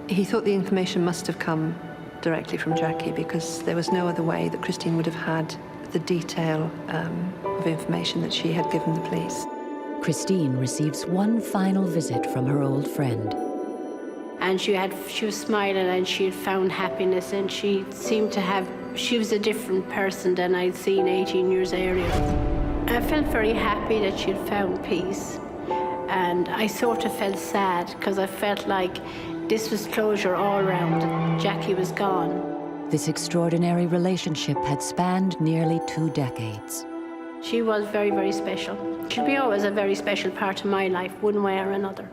He thought the information must have come directly from Jackie, because there was no other way that Christine would have had the detail of information that she had given the police. Christine receives one final visit from her old friend. And she was smiling, and she had found happiness, and she seemed to have, she was a different person than I'd seen 18 years earlier. I felt very happy that she had found peace, and I sort of felt sad, because I felt like this was closure all around. Jackie was gone. This extraordinary relationship had spanned nearly 2 decades. She was very, very special. She'll be always a very special part of my life, one way or another.